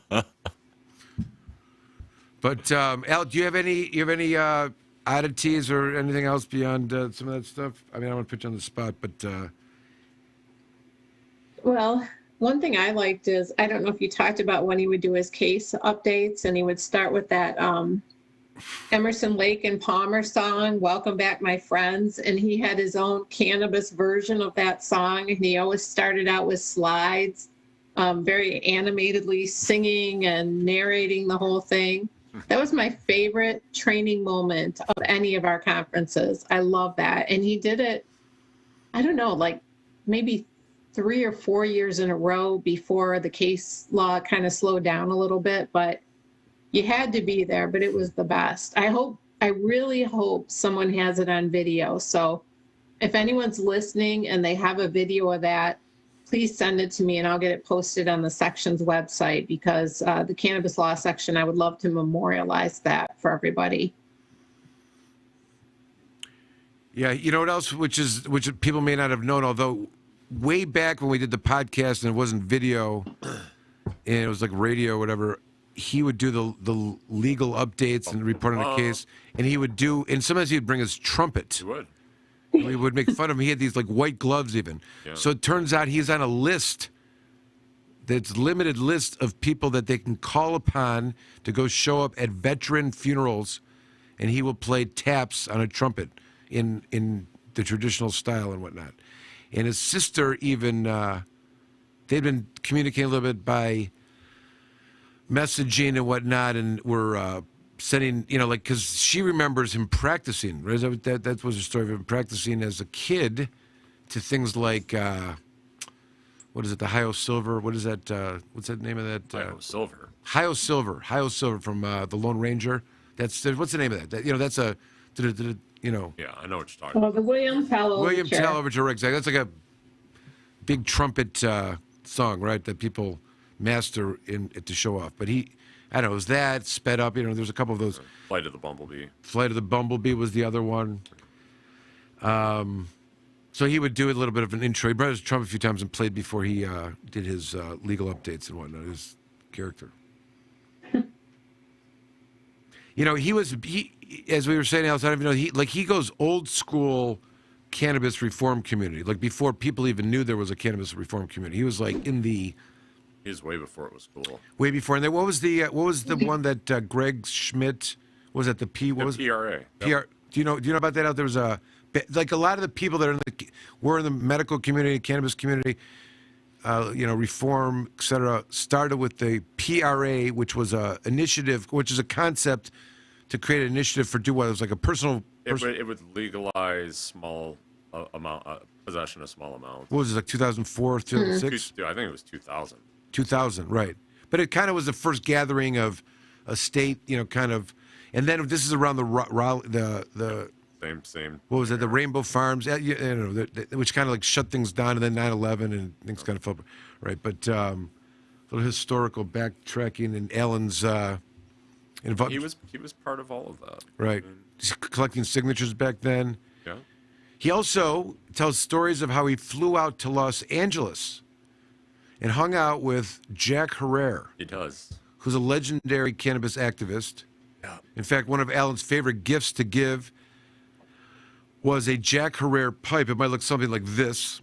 Right. But Al, do you have any oddities or anything else beyond some of that stuff? I don't want to put you on the spot, but Well, one thing I liked is, I don't know if you talked about when he would do his case updates, and he would start with that Emerson, Lake and Palmer song, Welcome Back My Friends, and he had his own cannabis version of that song, and he always started out with slides, very animatedly singing and narrating the whole thing. That was my favorite training moment of any of our conferences. I love that. And he did it, I don't know, like maybe 3 or 4 years in a row before the case law kind of slowed down a little bit, but you had to be there, but it was the best. I really hope someone has it on video. So if anyone's listening and they have a video of that, please send it to me and I'll get it posted on the section's website, because the cannabis law section, I would love to memorialize that for everybody. Yeah, you know what else, which people may not have known, although way back when we did the podcast and it wasn't video and it was like radio or whatever, he would do the legal updates and report on the case, and he would do, and sometimes he'd bring his trumpet. He would. We would make fun of him. He had these like white gloves even. Yeah. So it turns out he's on a list that's limited list of people that they can call upon to go show up at veteran funerals, and he will play taps on a trumpet in the traditional style and whatnot. And his sister even, they'd been communicating a little bit by messaging and whatnot, and were sending, because she remembers him practicing. Right? That was a story of him practicing as a kid to things like, what is it, the Hio Silver? What is that? What's that name of that? Hio Silver. Hio Silver from the Lone Ranger. That's what's the name of that? That's a, Yeah, I know what you're talking Well, the William Tell Overture, exactly. That's like a big trumpet song, right? That people master to show off. But I don't know, it was that sped up. There's a couple of those. Flight of the Bumblebee. Flight of the Bumblebee was the other one. So he would do a little bit of an intro. He brought his trumpet a few times and played before he did his legal updates and whatnot. His character. He as we were saying outside, he goes old school cannabis reform community. Like before people even knew there was a cannabis reform community. He was like in the. He was way before it was cool. Way before. And then what was the one that Greg Schmidt was at the P? What was PRA? PR. Yep. Do you know about that? There was a lot of the people that were in the medical community, cannabis community, reform, et cetera, started with the PRA, which was a initiative, which is a concept to create an initiative for it was like a personal. It would legalize small possession of small amounts. What was it, like 2004, 2006? I think it was 2000. 2000, right. But it kind of was the first gathering of a state, kind of, and then this is around the same. What was it? The Rainbow Farms, which kind of like shut things down, and then 9/11 and things kind of fell, right? But a little historical backtracking and Allen's involved. He was part of all of that, right? Collecting signatures back then. Yeah. He also tells stories of how he flew out to Los Angeles and hung out with Jack Herrera. He does. Who's a legendary cannabis activist. Yeah. In fact, one of Allen's favorite gifts to give was a Jack Herrera pipe. It might look something like this.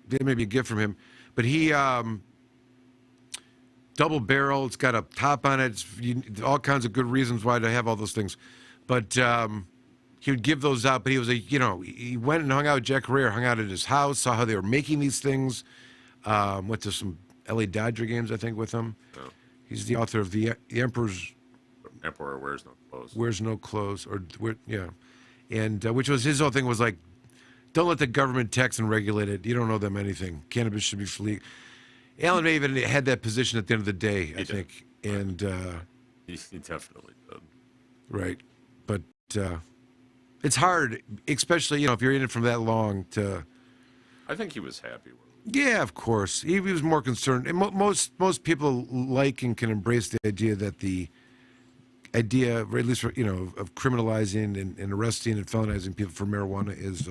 That may be a gift from him. But he, double barrel, it's got a top on it. All kinds of good reasons why to have all those things. But he would give those out. But he was he went and hung out with Jack Herrera, hung out at his house, saw how they were making these things. Went to some LA Dodger games, I think, with him. Oh. He's the author of The Emperor's... Emperor Wears No Clothes. Wears No Clothes, and which was his whole thing was like, don't let the government tax and regulate it. You don't owe them anything. Cannabis should be free. Allen may even had that position at the end of the day, I think, and he definitely did. Right, but it's hard, especially if you're in it from that long to. I think he was happy with it. Yeah, of course. He was more concerned. And most people like and can embrace the idea that at least of criminalizing and arresting and felonizing people for marijuana is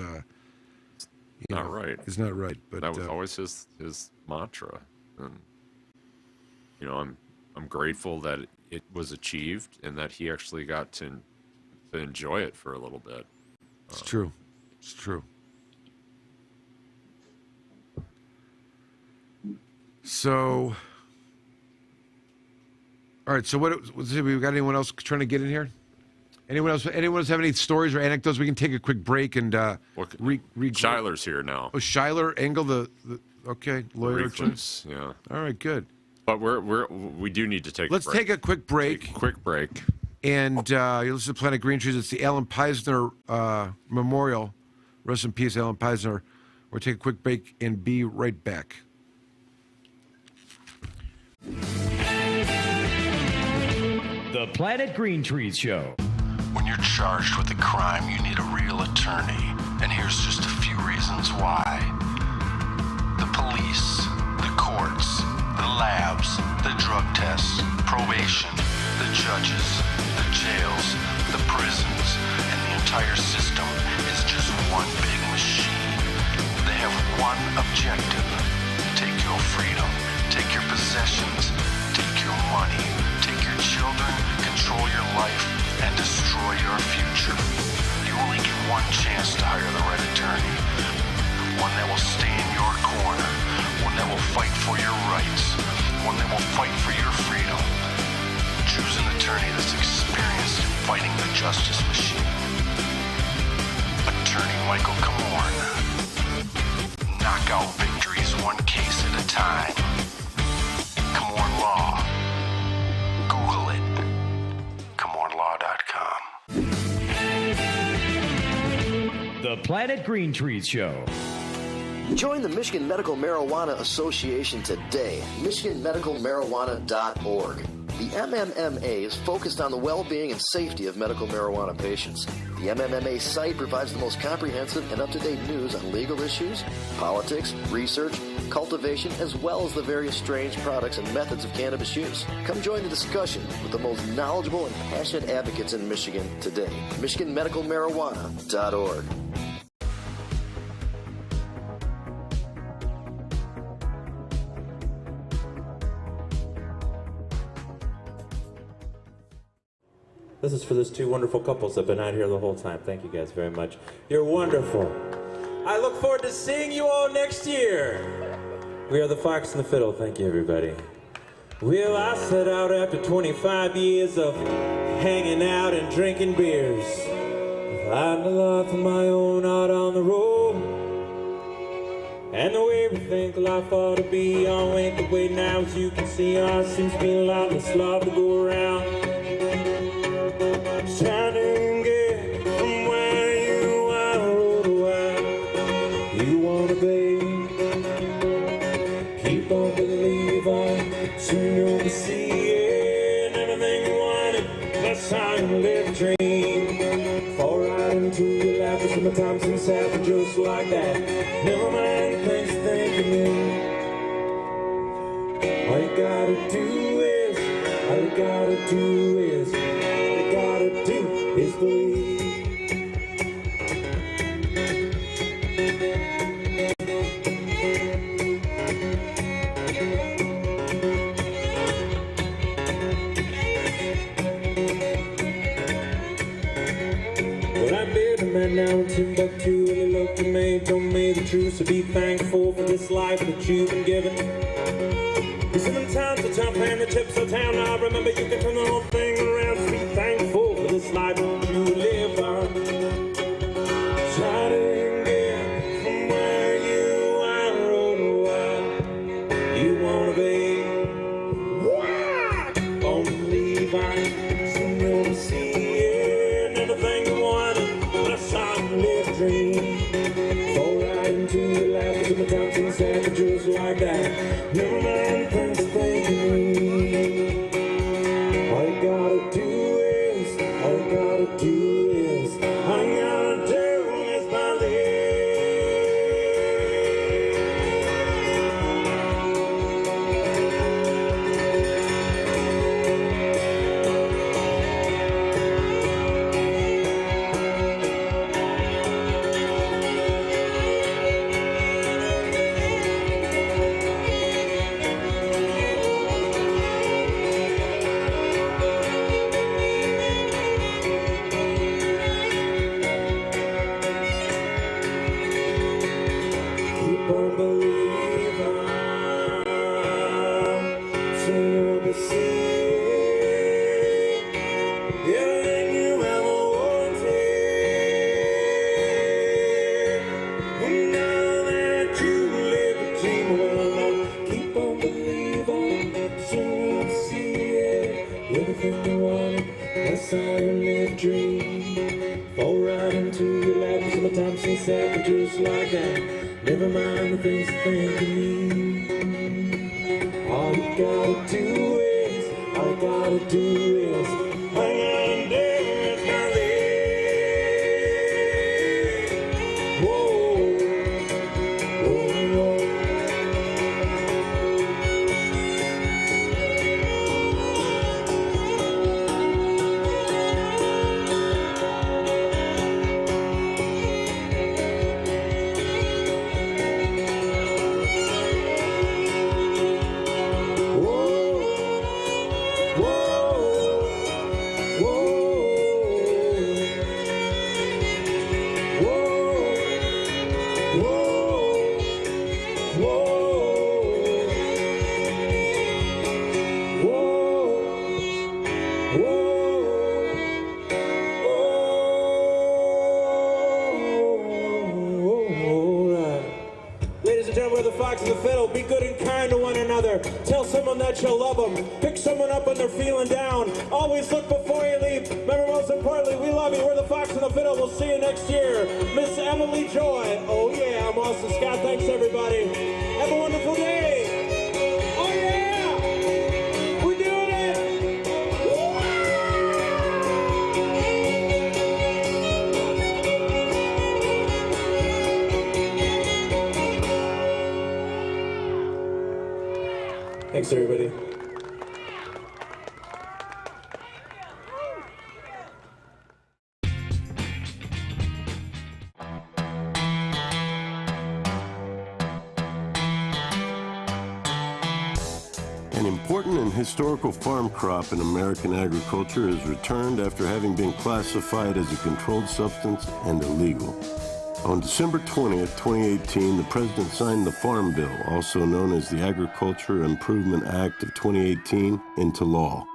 not right. It's not right. But that was always his mantra, and I'm grateful that it was achieved and that he actually got to enjoy it for a little bit. It's true. It's true. So, all right. So we got anyone else trying to get in here? Anyone else have any stories or anecdotes? We can take a quick break and Schuyler's here now. Oh, Schuyler Engel, okay, lawyer. Yeah. All right, good. But we do need to take. Let's take a quick break. And you listen to Planet Green Trees. It's the Allen Peisner Memorial. Rest in peace, Allen Peisner. We'll take a quick break and be right back. The Planet Green Trees Show. When you're charged with a crime, you need a real attorney. And here's just a few reasons why. The police, the courts, the labs, the drug tests, probation, the judges, the jails, the prisons, and the entire system is just one big machine. They have one objective. Take your freedom, take your possessions, take your money, take your children, control your life, and destroy your future. You only get one chance to hire the right attorney. One that will stay in your corner. One that will fight for your rights. One that will fight for your freedom. Choose an attorney that's experienced in fighting the justice machine. Attorney Michael Komorn. Knock out victories one case at a time. Komorn Law. Google it. komornlaw.com. The Planet Green Trees Show. Join the Michigan Medical Marijuana Association today. MichiganMedicalMarijuana.org. The MMMA is focused on the well-being and safety of medical marijuana patients. The MMMA site provides the most comprehensive and up-to-date news on legal issues, politics, research, cultivation, as well as the various strange products and methods of cannabis use. Come join the discussion with the most knowledgeable and passionate advocates in Michigan today. MichiganMedicalMarijuana.org. This is for those two wonderful couples that have been out here the whole time. Thank you guys very much. You're wonderful. I look forward to seeing you all next year. We are the Fox and the Fiddle. Thank you, everybody. Well, I set out after 25 years of hanging out and drinking beers. Finding a life of my own out on the road. And the way we think life ought to be, all ain't the way now. As you can see, ours seems to be a lot less love to go around. Trying to get from where you are or where you wanna be. Keep on believing, soon you'll be seeing everything you wanted. That's how you live a dream. Fall right into your life, for some time since happened just like that. Never mind things thinking you. All you gotta do is, all you gotta do is, is believe. Well, I met a man now in Timbuktu, and he looked at me, told me the truth, so be thankful for this life that you've been given. Cause sometimes it's tough and the chips are down. I remember you can turn the whole thing around, so be thankful for this life you live on. Try to get from where you are or where you wanna be. Only I soon you'll see it. Everything you wanted, that's how you live a dream. Fall right into your life, sometimes things happen just like that. Never mind things thinking. All you gotta do is, all you gotta do is, all you gotta do is just like that. Never mind the things you think of me. All you gotta do is, all you gotta do is, all you gotta do is believe. Whoa, whoa, whoa. Fox and the Fiddle, be good and kind to one another. Tell someone that you love them. Pick someone up when they're feeling down. Always look before you leave. Remember, most importantly, we love you. We're the Fox and the Fiddle. We'll see you next year. Miss Emily Joy. Oh yeah, I'm Austin Scott. Thanks everybody. Have a wonderful day. Oh yeah, we're doing it. Thanks, everybody. An important and historical farm crop in American agriculture is returned after having been classified as a controlled substance and illegal. On December 20th, 2018, the President signed the Farm Bill, also known as the Agriculture Improvement Act of 2018, into law.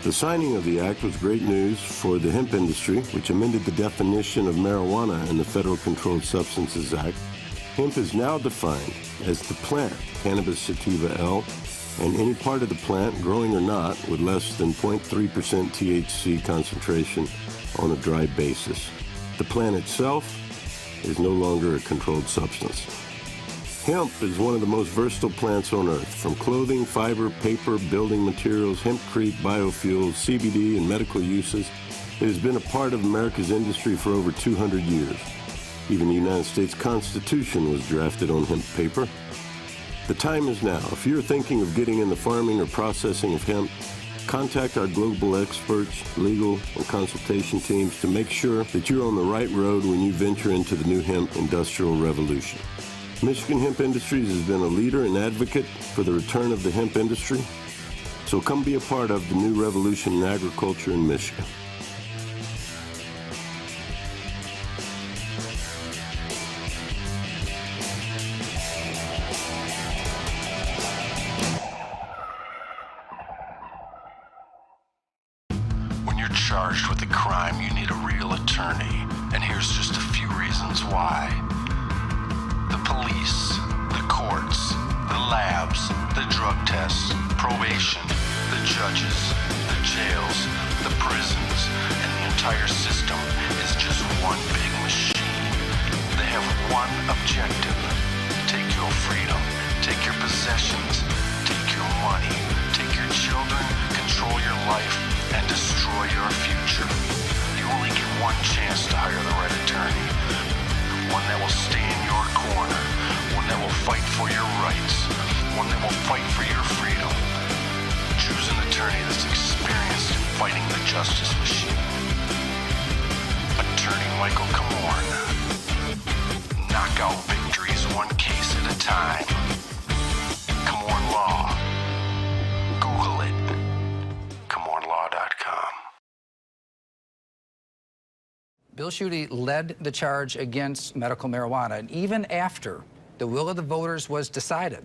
The signing of the act was great news for the hemp industry, which amended the definition of marijuana in the Federal Controlled Substances Act. Hemp is now defined as the plant, Cannabis sativa L, and any part of the plant, growing or not, with less than 0.3% THC concentration on a dry basis. The plant itself is no longer a controlled substance. Hemp is one of the most versatile plants on earth. From clothing, fiber, paper, building materials, hempcrete, biofuels, CBD, and medical uses, it has been a part of America's industry for over 200 years. Even the United States Constitution was drafted on hemp paper. The time is now. If you're thinking of getting in the farming or processing of hemp, contact our global experts, legal, and consultation teams to make sure that you're on the right road when you venture into the new hemp industrial revolution. Michigan Hemp Industries has been a leader and advocate for the return of the hemp industry, so come be a part of the new revolution in agriculture in Michigan. Charged with a crime, you need a real attorney, and here's just a few reasons why. The police, the courts, the labs, the drug tests, probation, the judges, the jails, the prisons, and the entire system is just one big machine. They have one objective: take your freedom, take your possessions, take your money, take your children, control your life, and destroy your future. You only get one chance to hire the right attorney. One that will stay in your corner. One that will fight for your rights. One that will fight for your freedom. Choose an attorney that's experienced in fighting the justice machine. Attorney Michael Komorn. Knockout victories one case at a time. Komorn Law. Google it. komornlaw.com. Bill Schuette led the charge against medical marijuana, and even after the will of the voters was decided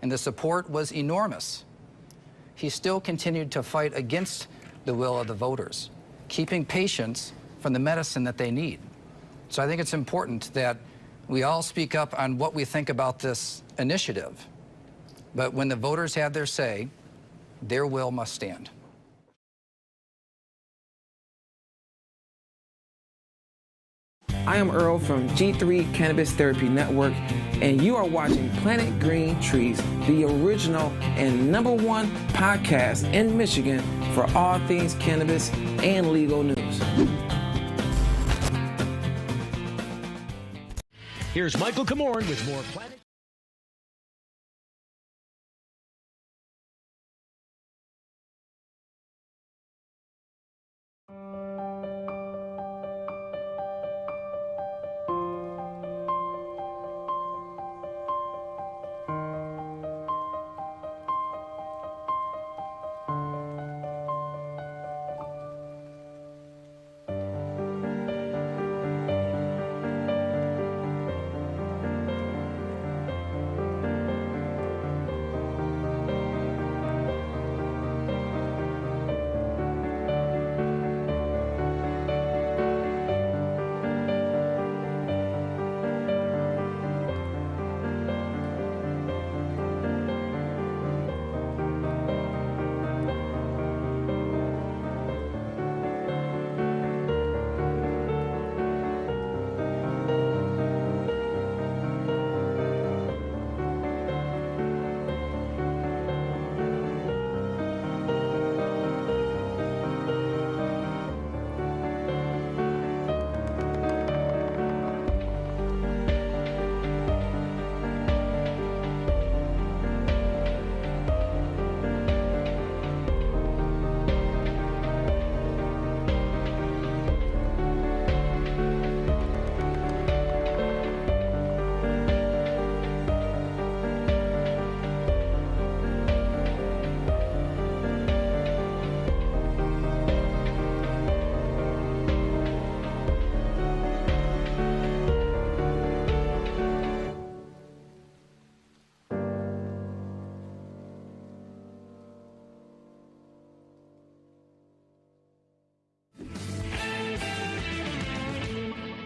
and the support was enormous, he still continued to fight against the will of the voters, keeping patients from the medicine that they need. So I think it's important that we all speak up on what we think about this initiative. But when the voters have their say, their will must stand. I am Earl from G3 Cannabis Therapy Network, and you are watching Planet Green Trees, the original and #1 podcast in Michigan for all things cannabis and legal news. Here's Michael Komorn with more Planet.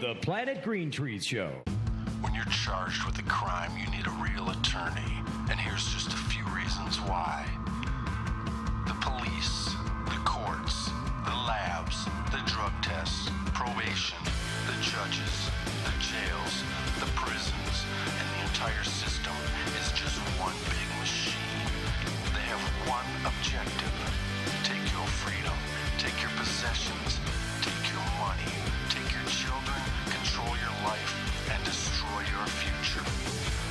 The Planet Green Trees Show. When you're charged with a crime, you need a real attorney. And here's just a few reasons why. The police, the courts, the labs, the drug tests, probation, the judges, the jails, the prisons, and the entire system is just one big machine. They have one objective. Take your freedom, take your possessions, take your money, take your children, control your life, and destroy your future.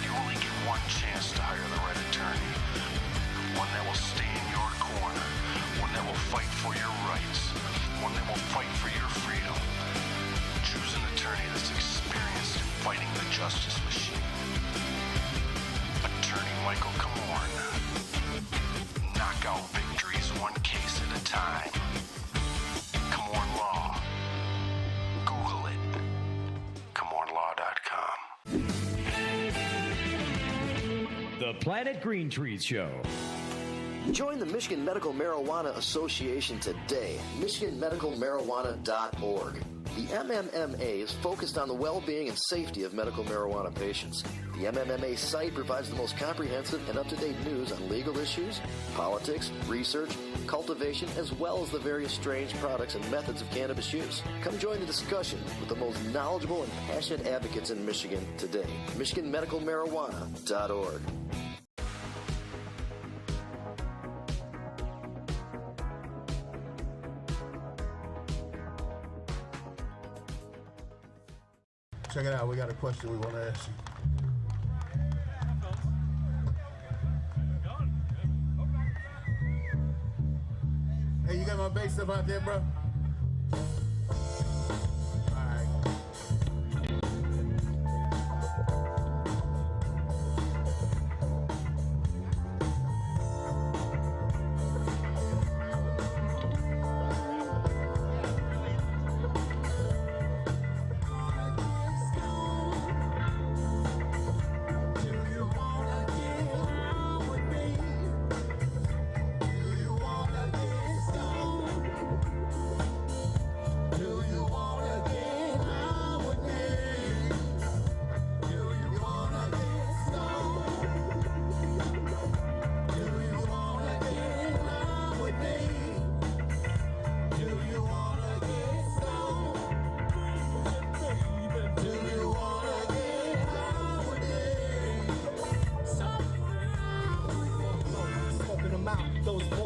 You only get one chance to hire the right attorney. One that will stay in your corner. One that will fight for your rights. One that will fight for your freedom. Choose an attorney that's experienced in fighting the justice machine. Attorney Michael Komorn. Knock out victories one case at a time. Komorn Law. Google it. komornlaw.com. The Planet Green Trees Show. Join the Michigan Medical Marijuana Association today. MichiganMedicalMarijuana.org. The MMMA is focused on the well-being and safety of medical marijuana patients. The MMMA site provides the most comprehensive and up-to-date news on legal issues, politics, research, cultivation, as well as the various strange products and methods of cannabis use. Come join the discussion with the most knowledgeable and passionate advocates in Michigan today. MichiganMedicalMarijuana.org. Check it out. We got a question we want to ask you. Hey, you got my bass up out there, bro?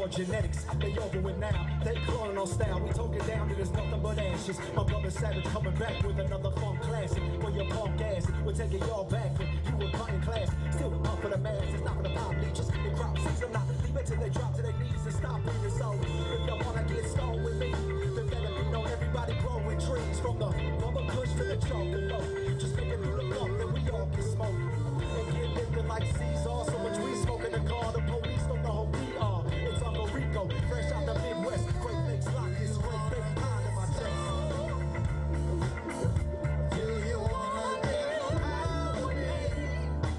Genetics, they over it now. They cloning on style. We took it down to there's nothing but ashes. My brother Savage coming back with another funk classic. When your punk ass, we're taking y'all back when you were playing class. Still up for the masses, not for the pop leeches. The crop season, not leave it till they drop to their knees and stop being so. If y'all wanna get stoned with me, then better be know everybody growing trees from the rubber kush to the chocolate low. Just make it through the blunt, then we all get smoked. And get lifted like Caesar, so much we smoke in the car. The police don't know who we are. It's Uncle Rico, fresh out the Midwest. Great Lakes lock this great big pine in my chest. Do you wanna get high with me?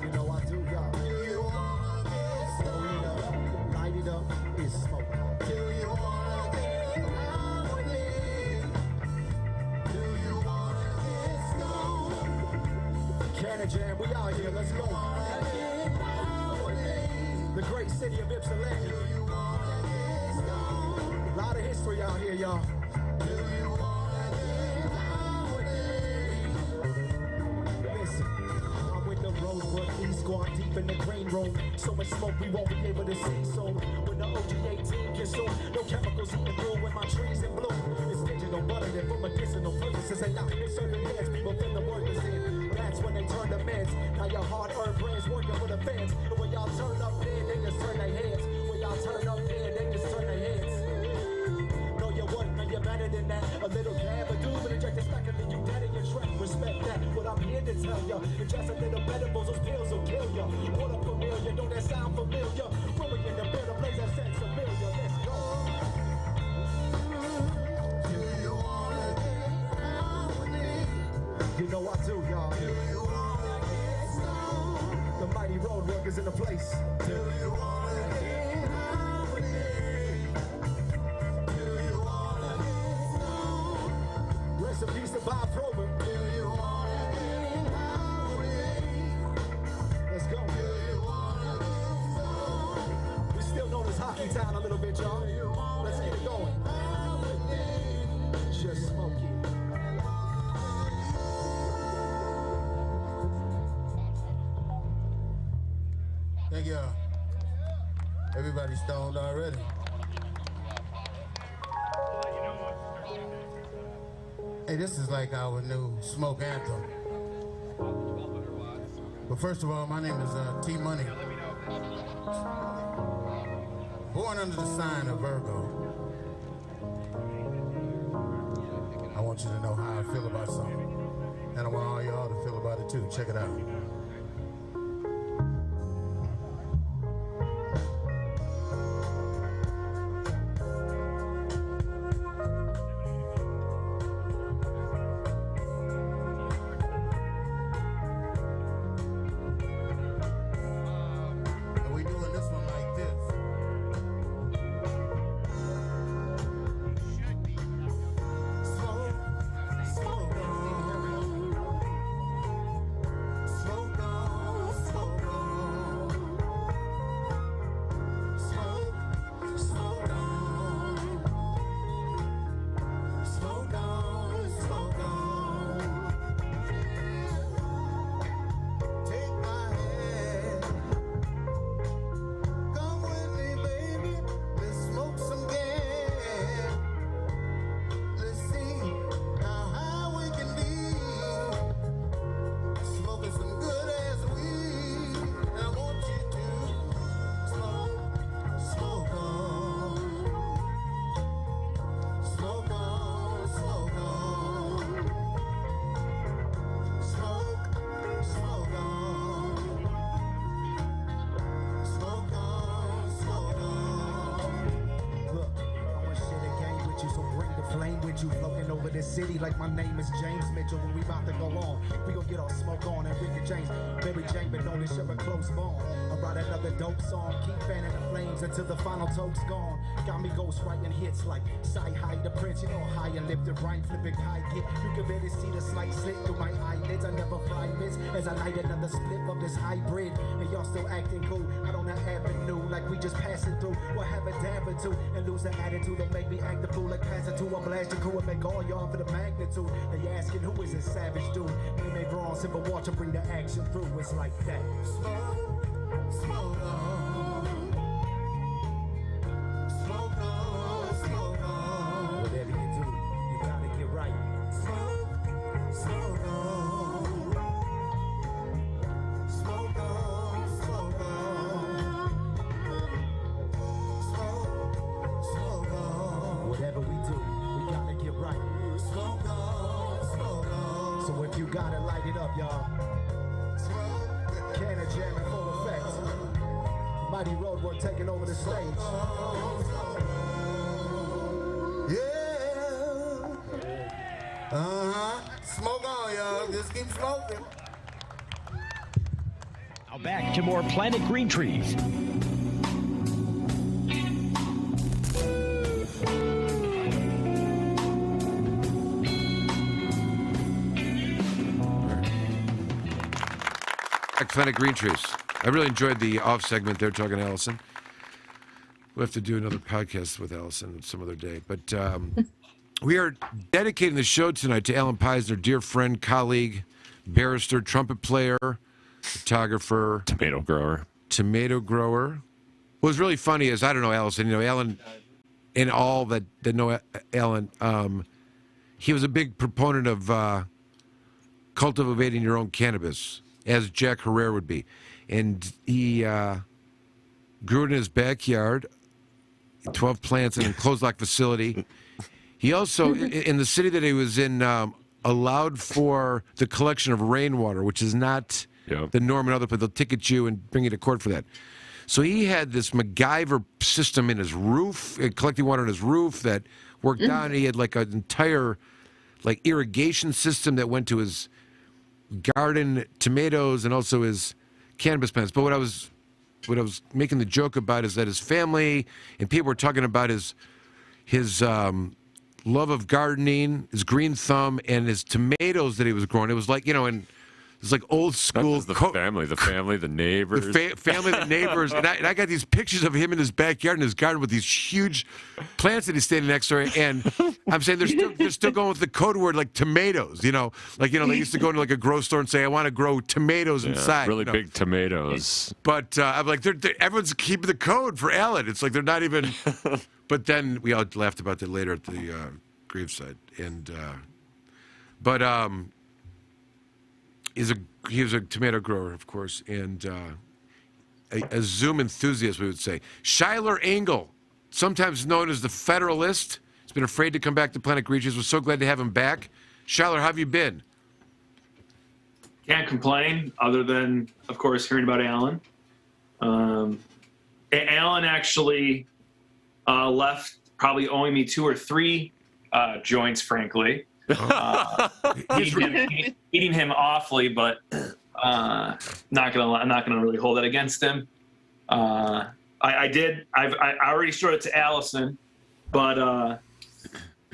You know I do, y'all. Do you wanna get stoned up? Light it up, it's smoke. Do you wanna get high with me? Do you wanna get stoned? Cannajam, we out here, let's go. The great city of Ypsilanti. A lot of history out here, y'all. Listen, I'm with the road work, East squad deep in the green room. So much smoke we won't be able to see soon. When the OG-18 gets soon, no chemicals eating through when my trees in bloom. It's digital butter that for medicinal purposes. And now in certain hands, people fill the workers in. That's when they turn the meds. Now your hard-earned brands working for the fans. And when y'all turn up there, they just turn their heads. When y'all turn up there, they just turn their heads. No, you what? Man, you're better than that. A little jab of doom and inject this back and then you dead in your track. Respect that. What I'm here to tell ya, you're just a little better, those pills will kill ya. What up, familiar? Don't that sound familiar? When we in the building, place that sense familiar. Let's go. Do you wanna get down with me? You know I do, y'all. Do you wanna get stoned? The mighty road workers in the place. Do you wanna get down with me? Do you wanna get stoned? Rest in peace to Bob Prober. Do you sound a little bit, y'all. Let's get it going. Just smoke it. Thank y'all. Everybody stoned already. Hey, this is like our new smoke anthem. But first of all, my name is T Money. Born under the sign of Virgo. I want you to know how I feel about something. And I want all y'all to feel about it too. Check it out. You floating over this city like my name is James Mitchell. When we about to go on, we gon' get our smoke on and Rick and James, Mary Jane, but only share a close bond. I write another dope song, keep fanning the flames until the final toke's gone. Got me ghost writing hits like Side High the Prince, you know, high and lifted right, flipping high kick. You can barely see the slight slit through my eyelids. I never fly miss as I light another split of this hybrid. And y'all still acting cool out on that avenue like we just passing through. Or have a dab or two and lose the attitude. Don't make me act the fool like passing to a blast your crew and make all y'all for the magnitude. Now you asking who is this savage dude? Name ain't wrong, simple watch and bring the action through. It's like that. Smoke on. Smoke on, smoke on. Whatever you do, you gotta get right. Smoke on. Smoke on, smoke on. Smoke on. Whatever we do, we gotta get right. Smoke on, smoke on. So if you gotta light it up, y'all. Cannajam in full effect. Mighty Roadwork taking over the stage. Yeah. Smoke on, y'all. Just keep smoking. Now back to more Planet Green Trees. Planet Green Trees. I really enjoyed the off segment there talking to Allison. We'll have to do another podcast with Allison some other day. But we are dedicating the show tonight to Allen Peisner, dear friend, colleague, barrister, trumpet player, photographer. Tomato grower. What was really funny is, I don't know, Allison, you know, Allen, and all that know Allen, he was a big proponent of cultivating your own cannabis, as Jack Herrera would be. And he grew it in his backyard, 12 plants in an enclosed-lock facility. He also, in the city that he was in, allowed for the collection of rainwater, which is not the norm in other places. They'll ticket you and bring you to court for that. So he had this MacGyver system in his roof, collecting water in his roof that worked out. He had like an entire irrigation system that went to his garden tomatoes and also his cannabis plants. But what I was making the joke about is that his family and people were talking about his love of gardening, his green thumb, and his tomatoes that he was growing. It was like, you know, in It's like old school. The family, the neighbors. The family, the neighbors. And I got these pictures of him in his backyard in his garden with these huge plants that he's standing next to. And I'm saying they're still going with the code word like tomatoes, you know. Like, you know, they used to go into like a grocery store and say, I want to grow tomatoes inside. Really you know? big tomatoes. But I'm like, everyone's keeping the code for Allen. It's like they're not even. But then we all laughed about that later at the graveside. And, he was a tomato grower, of course, and a Zoom enthusiast, we would say. Schuyler Engel, sometimes known as the Federalist, has been afraid to come back to Planet Green Trees. We're so glad to have him back. Schuyler, how have you been? Can't complain, other than, of course, hearing about Allen. Allen actually left probably owing me 2 or 3 joints, frankly. Eating him awfully, but I'm not gonna really hold that against him. I already showed it to Allison, but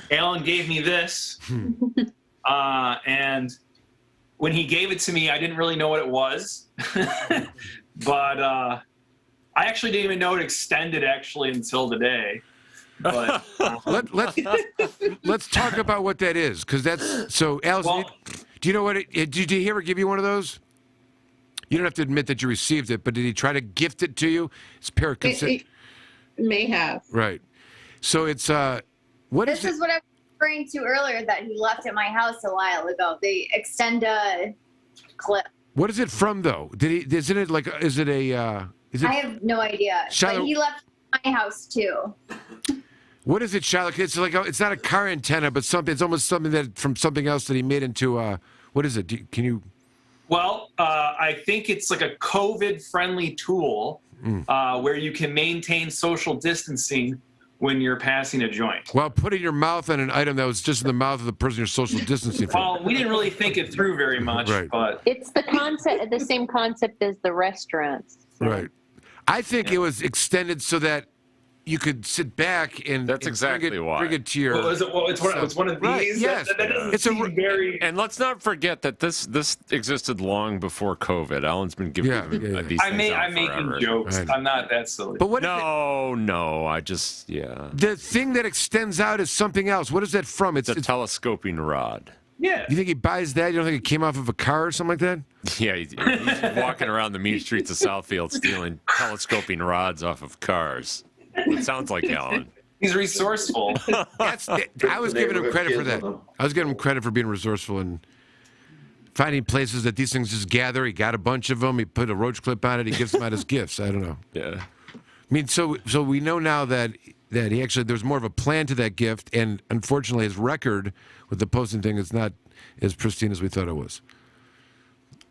Allen gave me this, and when he gave it to me, I didn't really know what it was, but I actually didn't even know it extended until today. But let's talk about what that is, because that's so. Allison, do you know what? Did he ever give you one of those? You don't have to admit that you received it, but did he try to gift it to you? It's It may have. Right. So it's what this is what I was referring to earlier that he left at my house a while ago. The extenda clip. What is it from though? Isn't it like? Is it a? Is it? I have no idea. Shiloh, but he left my house too. What is it, Shiloh? It's like it's not a car antenna, but something. It's almost something that from something else that he made into. What is it? Can you? Well, I think it's like a COVID-friendly tool where you can maintain social distancing when you're passing a joint. Well, putting your mouth on an item that was just in the mouth of the person you're social distancing from. Well, we didn't really think it through very much, right. But it's the concept, the same concept as the restaurants. So. Right. I think it was extended so that you could sit back and that's exactly why. Bring it to your. It's one of these. Right, yes. That doesn't seem very. And let's not forget that this existed long before COVID. Allen's been giving these I'm making jokes. Right. I'm not that silly. But what? No. I just The thing that extends out is something else. What is that from? It's a telescoping rod. Yeah. You think he buys that? You don't think it came off of a car or something like that? Yeah, he's walking around the mean streets of Southfield stealing telescoping rods off of cars. It sounds like Allen. He's resourceful. I was giving him credit for that. I was giving him credit for being resourceful and finding places that these things just gather. He got a bunch of them. He put a roach clip on it. He gives them out as gifts. I don't know. Yeah. I mean, so we know now that he actually there's more of a plan to that gift, and unfortunately, his record with the posting thing is not as pristine as we thought it was.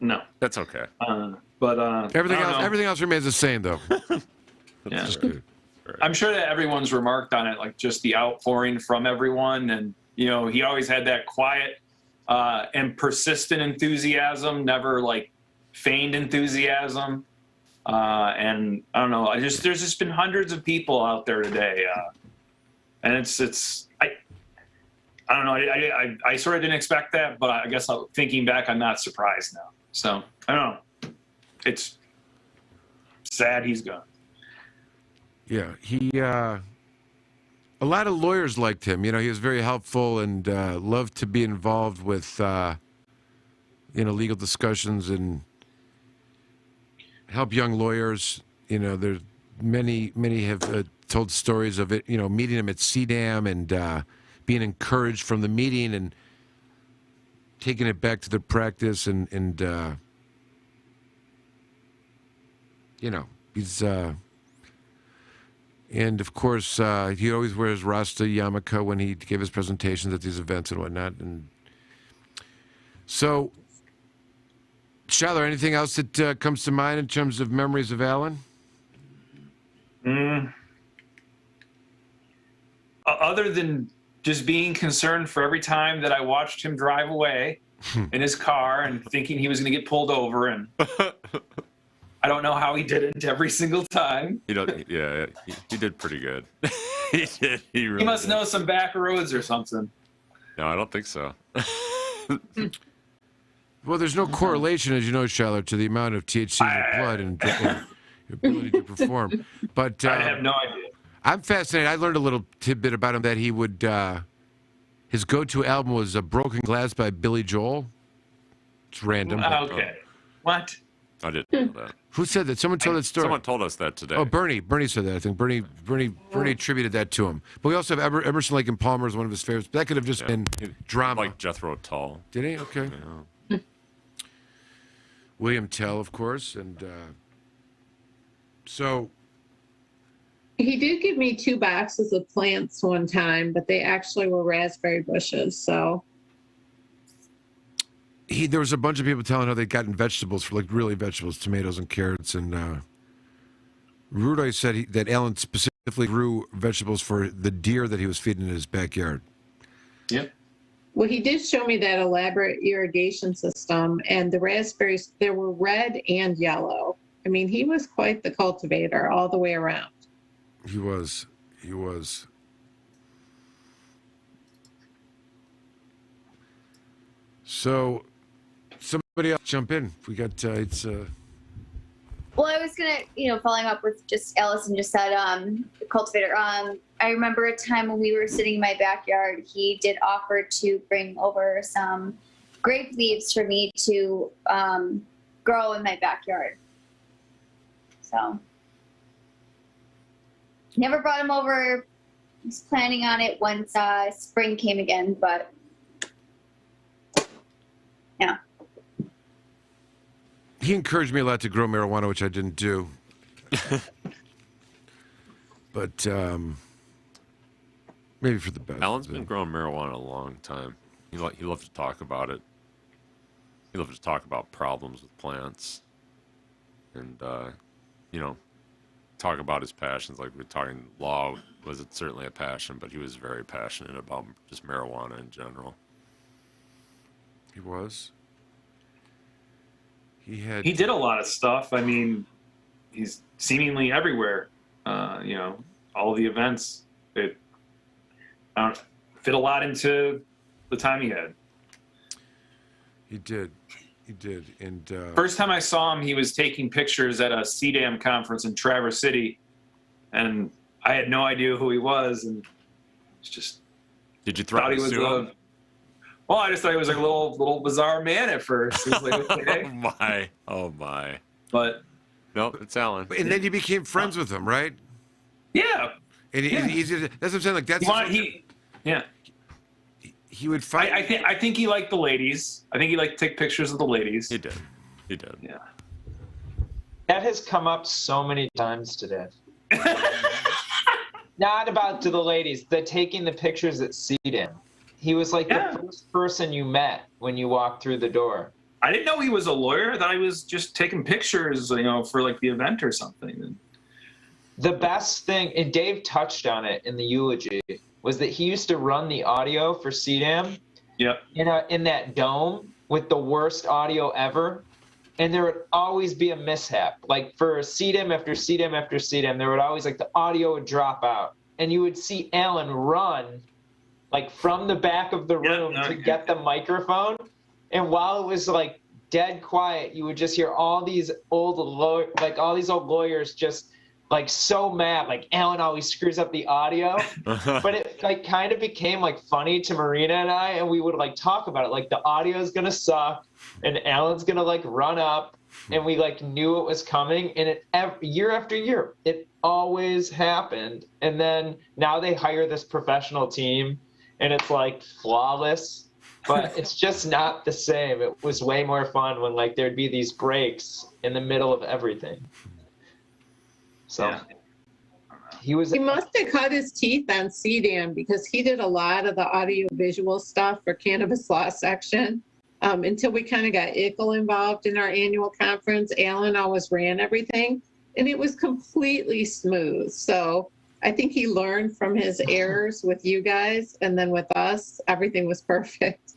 No, that's okay. But everything else remains the same, though. Yeah. I'm sure that everyone's remarked on it, like just the outpouring from everyone. And, you know, he always had that quiet and persistent enthusiasm, never like feigned enthusiasm. And I don't know, there's just been hundreds of people out there today. And I don't know, I sort of didn't expect that, but I guess thinking back, I'm not surprised now. So I don't know. It's sad he's gone. Yeah, a lot of lawyers liked him. You know, he was very helpful and loved to be involved with, legal discussions and help young lawyers. You know, there's many have told stories of it. You know, meeting him at CDAM and being encouraged from the meeting and taking it back to their practice and he's. And, of course, he always wears Rasta yarmulke when he gave his presentations at these events and whatnot. And so, Schuyler, anything else that comes to mind in terms of memories of Allen? Other than just being concerned for every time that I watched him drive away in his car and thinking he was going to get pulled over and... I don't know how he did it every single time. He did pretty good. He did. He must know some back roads or something. No, I don't think so. Well, there's no correlation, as you know, Shiloh, to the amount of THC in your blood and your ability to perform. But I have no idea. I'm fascinated. I learned a little tidbit about him that he would, his go-to album was Broken Glass by Billy Joel. It's random. Okay. What? I didn't know that. Who said that? Someone told that story. Someone told us that today. Oh, Bernie. Bernie said that. I think Bernie attributed that to him. But we also have Emerson, Lake and Palmer is one of his favorites. But that could have just been drama. Like Jethro Tull. Did he? Okay. Yeah. William Tell, of course, and so he did give me 2 boxes of plants one time, but they actually were raspberry bushes. So there was a bunch of people telling how they'd gotten vegetables for really vegetables, tomatoes and carrots, and Rudoy said that Allen specifically grew vegetables for the deer that he was feeding in his backyard. Yep. Well, he did show me that elaborate irrigation system, and the raspberries, they were red and yellow. I mean, he was quite the cultivator all the way around. He was. He was. So, somebody else jump in. We got, Well, I was gonna, following up with just Allison just said, cultivator. I remember a time when we were sitting in my backyard, he did offer to bring over some grape leaves for me to grow in my backyard. So, never brought him over. I was planning on it once spring came again, but yeah. he encouraged me a lot to grow marijuana, which I didn't do. But maybe for the best. Alan's been growing marijuana a long time. He loves to talk about it. He loves to talk about problems with plants, and talk about his passions. Like we're talking law was certainly a passion, but he was very passionate about just marijuana in general. He was. He did a lot of stuff. I mean, he's seemingly everywhere. All the events. It fit a lot into the time he had. He did. And first time I saw him, he was taking pictures at a CDAM conference in Traverse City, and I had no idea who he was, and it's just. Did you throw him? Well, I just thought he was like a little bizarre man at first. It was like, okay. Oh my! But nope, it's Alan. And then you became friends with him, right? Yeah. And that's what I'm saying. Like that's. He would fight. I think he liked the ladies. I think he liked to take pictures of the ladies. He did. Yeah. That has come up so many times today. Not about to the ladies. The taking the pictures at CDAM. He was like the first person you met when you walked through the door. I didn't know he was a lawyer. I thought he was just taking pictures, for like the event or something. The best thing, and Dave touched on it in the eulogy, was that he used to run the audio for CDAM. Yep. In that dome with the worst audio ever, and there would always be a mishap. Like for CDAM after CDAM after CDAM, there would always the audio would drop out, and you would see Alan run from the back of the room to get the microphone, and while it was dead quiet, you would just hear all these old lawyers just so mad, Alan always screws up the audio. But it kind of became funny to Marina and I, and we would talk about it, the audio is gonna suck and Alan's gonna run up, and we knew it was coming, and it year after year it always happened. And then now they hire this professional team and it's flawless, but it's just not the same. It was way more fun when there'd be these breaks in the middle of everything. So he must have cut his teeth on CDAM, because he did a lot of the audio visual stuff for Cannabis Law Section. Until we kind of got ICL involved in our annual conference, Alan always ran everything, and it was completely smooth. So I think he learned from his errors with you guys, and then with us, everything was perfect.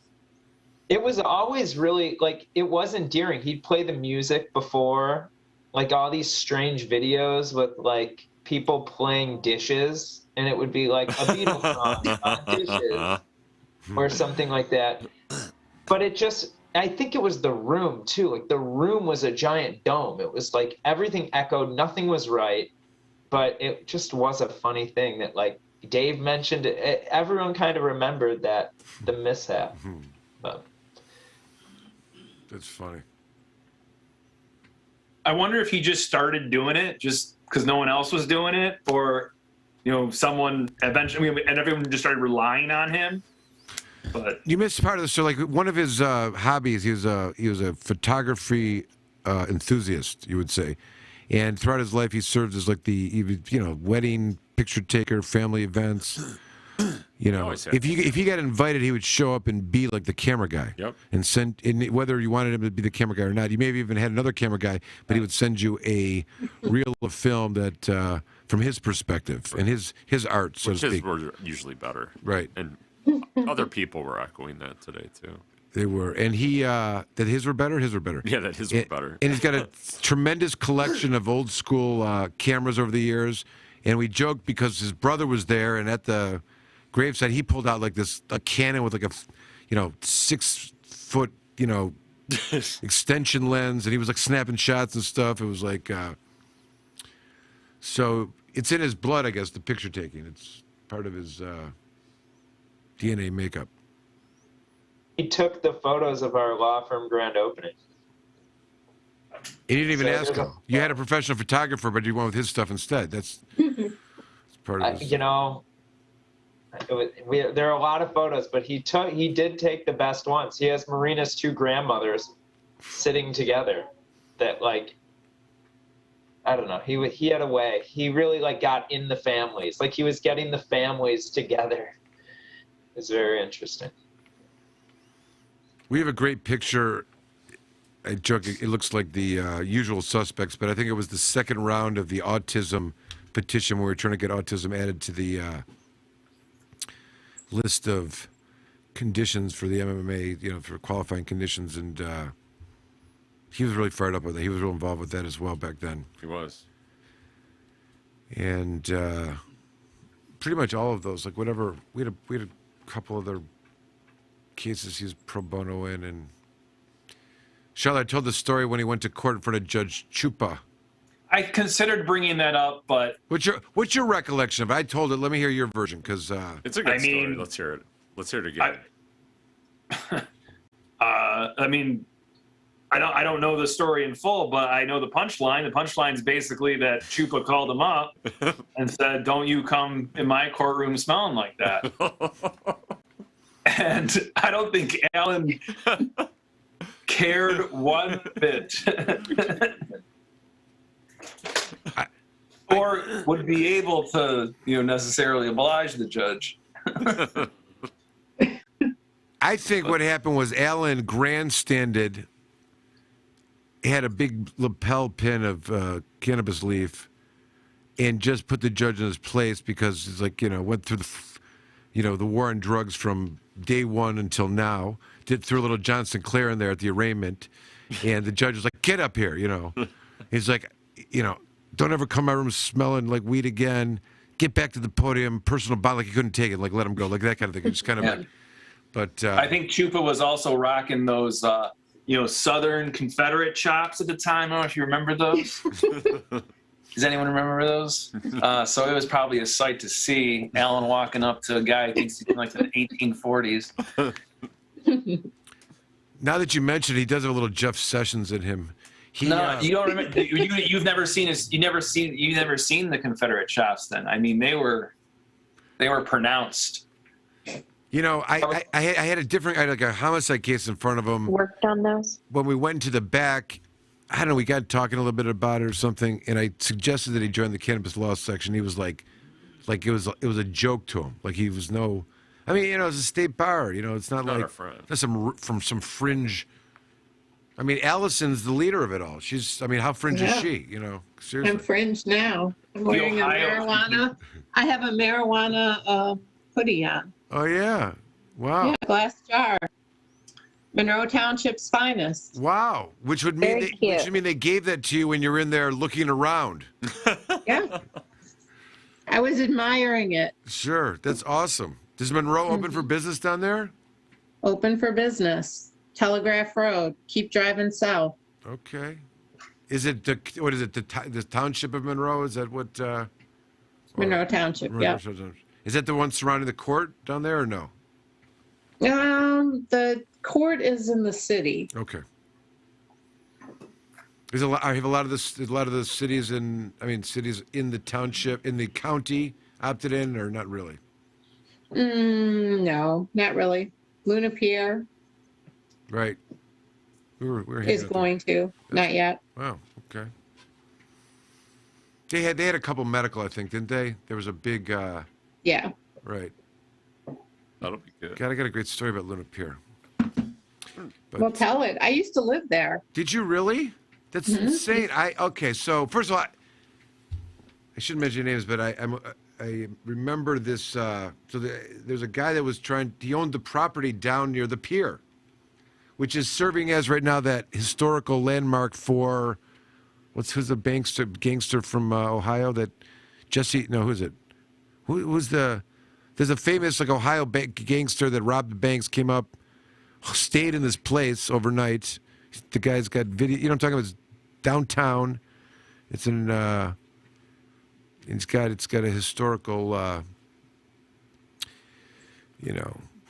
It was always really it was endearing. He'd play the music before. All these strange videos with people playing dishes, and it would be a Beatles song on dishes or something like that. But it just, I think it was the room too. Like the room was a giant dome. It was like everything echoed, nothing was right, but it just was a funny thing that like Dave mentioned. Everyone kind of remembered that the mishap. But that's funny. I wonder if he just started doing it just because no one else was doing it, or someone eventually, and everyone just started relying on him. But you missed part of the story. Like one of his hobbies, he was a photography enthusiast, you would say, and throughout his life, he served as like the wedding picture taker, family events. If he got invited, he would show up and be like the camera guy. Yep. And send, and whether you wanted him to be the camera guy or not, he may have even had another camera guy, but he would send you a reel of film that from his perspective and his art, so to speak. His were usually better, right? And other people were echoing that today too. They were, and he that his were better. His were better. Yeah, that his were better. And he's got a tremendous collection of old school cameras over the years. And we joked because his brother was there, and at the graveside, he pulled out like a Canon with like a 6-foot extension lens, and he was like snapping shots and stuff. It was like so it's in his blood, I guess. The picture taking, it's part of his DNA makeup. he took the photos of our law firm grand opening. You didn't even ask him. You had a professional photographer, but you went with his stuff instead. That's part of his... You know, there are a lot of photos, but he did take the best ones. He has Marina's two grandmothers sitting together that, like, I don't know. He had a way. He really, like, got in the families. Like, he was getting the families together. It's very interesting. We have a great picture. I joke, it looks like the usual suspects, but I think it was the second round of the autism petition where we were trying to get autism added to the list of conditions for the MMA, you know, for qualifying conditions. And he was really fired up with that. He was real involved with that as well back then. He was. And pretty much all of those, like whatever, we had a couple other cases he was pro bono in. And Charlotte, I told the story when he went to court in front of Judge Chupa. I considered bringing that up, but what's your recollection of it? I told it. Let me hear your version, because it's a good story. Let's hear it. Let's hear it again. I mean, I don't know the story in full, but I know the punchline. The punchline is basically that Chupa called him up and said, "Don't you come in my courtroom smelling like that." And I don't think Allen cared one bit. Or would be able to, necessarily oblige the judge. I think what happened was Allen grandstanded. He had a big lapel pin of cannabis leaf and just put the judge in his place because it's like, went through the war on drugs from day one until now. Threw a little John Sinclair in there at the arraignment, and the judge was like, "Get up here," He's like, "Don't ever come to my room smelling like weed again. Get back to the podium, personal bond," like he couldn't take it, like let him go, like that kind of thing. It's kind of like, but I think Chupa was also rocking those, Southern Confederate chops at the time. I don't know if you remember those. Does anyone remember those? So it was probably a sight to see Allen walking up to a guy who thinks he's in like the 1840s. Now that you mentioned it, he does have a little Jeff Sessions in him. You don't remember. You've never seen his. You've never seen the Confederate chops. Then I mean, they were pronounced. I had a different. I had like a homicide case in front of him. Worked on those. When we went into the back, I don't know. We got talking a little bit about it or something, and I suggested that he join the cannabis law section. He was like it was a joke to him. Like he was no. I mean, it's a state bar. It's not like that's from some fringe. I mean, Allison's the leader of it all. How fringe is she? Seriously. I'm fringe now. I'm wearing a marijuana. I have a marijuana hoodie on. Oh, yeah. Wow. Yeah, glass jar. Monroe Township's finest. Wow. Which would mean they gave that to you when you're in there looking around. Yeah. I was admiring it. Sure. That's awesome. Does Monroe open for business down there? Open for business. Telegraph Road. Keep driving south. Okay. Is it what is it? The township of Monroe? Is that what? Monroe Township. Yeah. Is that the one surrounding the court down there, or no? The court is in the city. Okay. I have a lot of the cities cities in the township, in the county opted in, or not really? No, not really. Luna Pier Right. We're is going to. Not yet. Wow. Okay. They had a couple medical, I think, didn't they? There was a big. Yeah. Right. That'll be good. God, I got a great story about Luna Pier. Well, tell it. I used to live there. Did you really? That's insane. Okay. So first of all, I shouldn't mention names, but I remember this. There's a guy that was he owned the property down near the pier, which is serving as right now that historical landmark for, who's the gangster from Ohio that Jesse, no, who is it? There's a famous Ohio gangster that robbed the banks, came up, stayed in this place overnight. The guy's got video, you know what I'm talking about? It's downtown. It's in, it's got a historical,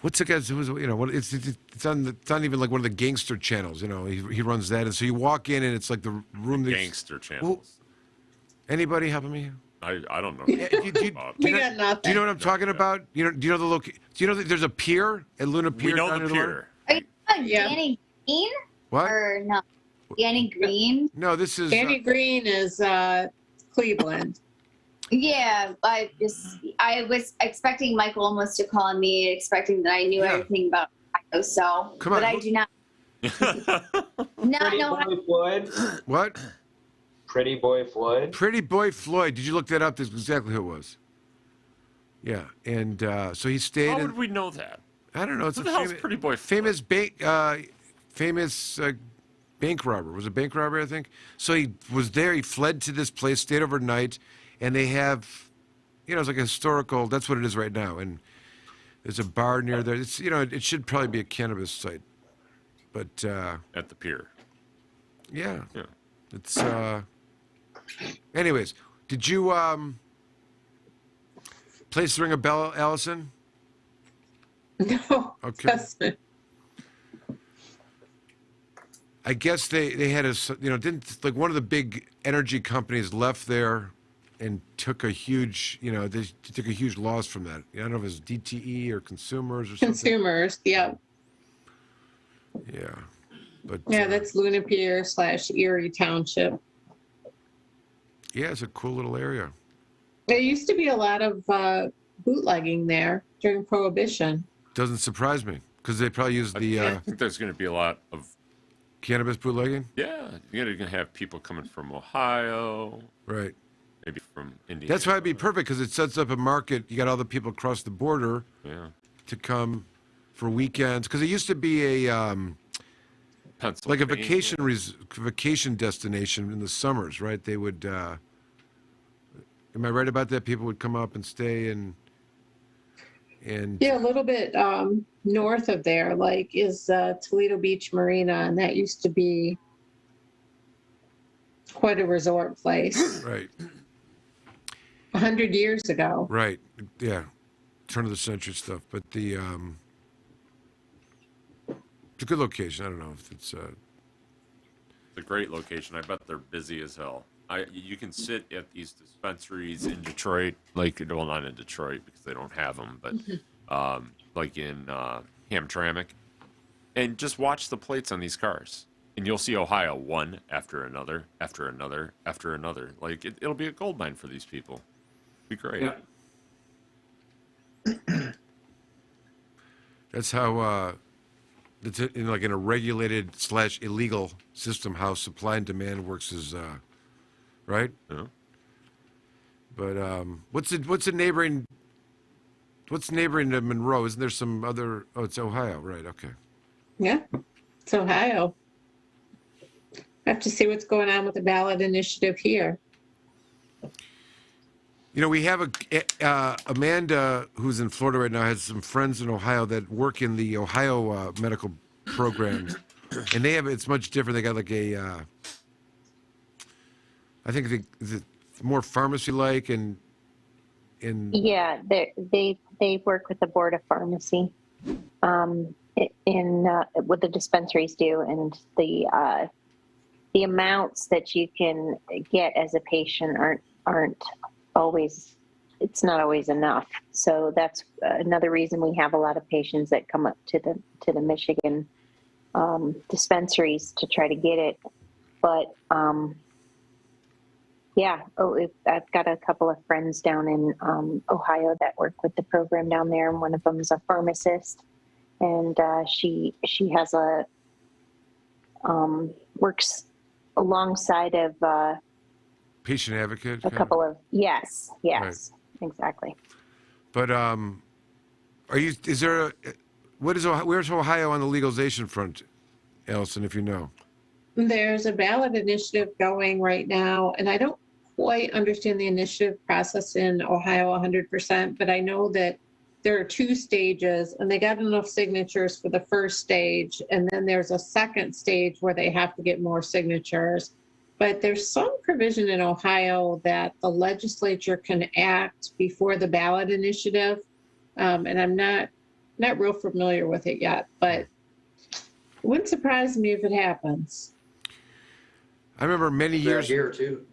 what's the guy's? It's on even like one of the gangster channels. He runs that, and so you walk in, and it's like the room. Gangster channels. Anybody helping me? I don't know. Do you know what I'm talking about? Do you know the location? Do you know that there's a pier at Luna Pier? We know the pier. Are you talking Danny Green? What? Or no? Danny Green? No, this is Danny Green is Cleveland. Yeah, I was expecting Michael almost to call me, expecting that I knew everything about Ohio, so Come on, but I do not. Pretty Boy Floyd. What? Pretty Boy Floyd. Pretty Boy Floyd. Did you look that up? That's exactly who it was. Yeah, and so he stayed. How would we know that? I don't know. It's Who a the hell's famous, Pretty Boy famous bank robber. Was a bank robber, I think. So he was there. He fled to this place, stayed overnight, and they have, it's like a historical. That's what it is right now. And there's a bar near there. It's it should probably be a cannabis site, but at the pier. Yeah. Yeah. It's Anyways, did you place ring a bell, Allison? No. Okay. I guess they had didn't like one of the big energy companies left there and took a huge, they took a huge loss from that. I don't know if it was DTE or consumers or something. Consumers, yeah. Yeah. But yeah, that's Luna Pier / Erie Township. Yeah, it's a cool little area. There used to be a lot of bootlegging there during Prohibition. Doesn't surprise me because they probably used the. I think there's going to be a lot of cannabis bootlegging. Yeah, you're going to have people coming from Ohio, right? Maybe from Indiana. That's why it'd be perfect because it sets up a market. You got all the people across the border, to come for weekends because it used to be a like a vacation destination in the summers, right? They would. Am I right about that? People would come up and stay and. Yeah, a little bit north of there, is Toledo Beach Marina, and that used to be quite a resort place. Right. 100 years ago. Right. Yeah. Turn of the century stuff, but it's a good location. I don't know if it's. It's a great location. I bet they're busy as hell. You can sit at these dispensaries in Detroit, well, not in Detroit because they don't have them, but like in Hamtramck, and just watch the plates on these cars, and you'll see Ohio one after another, after another, after another. It'll be a gold mine for these people. It'll be great. Yeah. That's how. It's in a regulated / illegal system. How supply and demand works is. Right? Yeah. But what's neighboring to Monroe? Isn't there some other? Oh, it's Ohio, right? Okay. Yeah, it's Ohio. I have to see what's going on with the ballot initiative here. We have Amanda, who's in Florida right now, has some friends in Ohio that work in the Ohio medical program, and they have it's much different. They got like a, I think the more pharmacy-like and Yeah, they work with the Board of Pharmacy, in what the dispensaries do, and the amounts that you can get as a patient aren't always. It's not always enough. So that's another reason we have a lot of patients that come up to the Michigan dispensaries to try to get it. But yeah, I've got a couple of friends down in Ohio that work with the program down there, and one of them is a pharmacist, and she has a works alongside of patient advocate. a couple of yes, Right. exactly. But are you? Is there? Where's Ohio on the legalization front, Allison? If you know. There's a ballot initiative going right now, and I don't quite understand the initiative process in Ohio 100%, but I know that there are 2 stages, and they got enough signatures for the first stage, and then there's a second stage where they have to get more signatures. But there's some provision in Ohio that the legislature can act before the ballot initiative, and I'm not real familiar with it yet, but it wouldn't surprise me if it happens. I remember many years here too.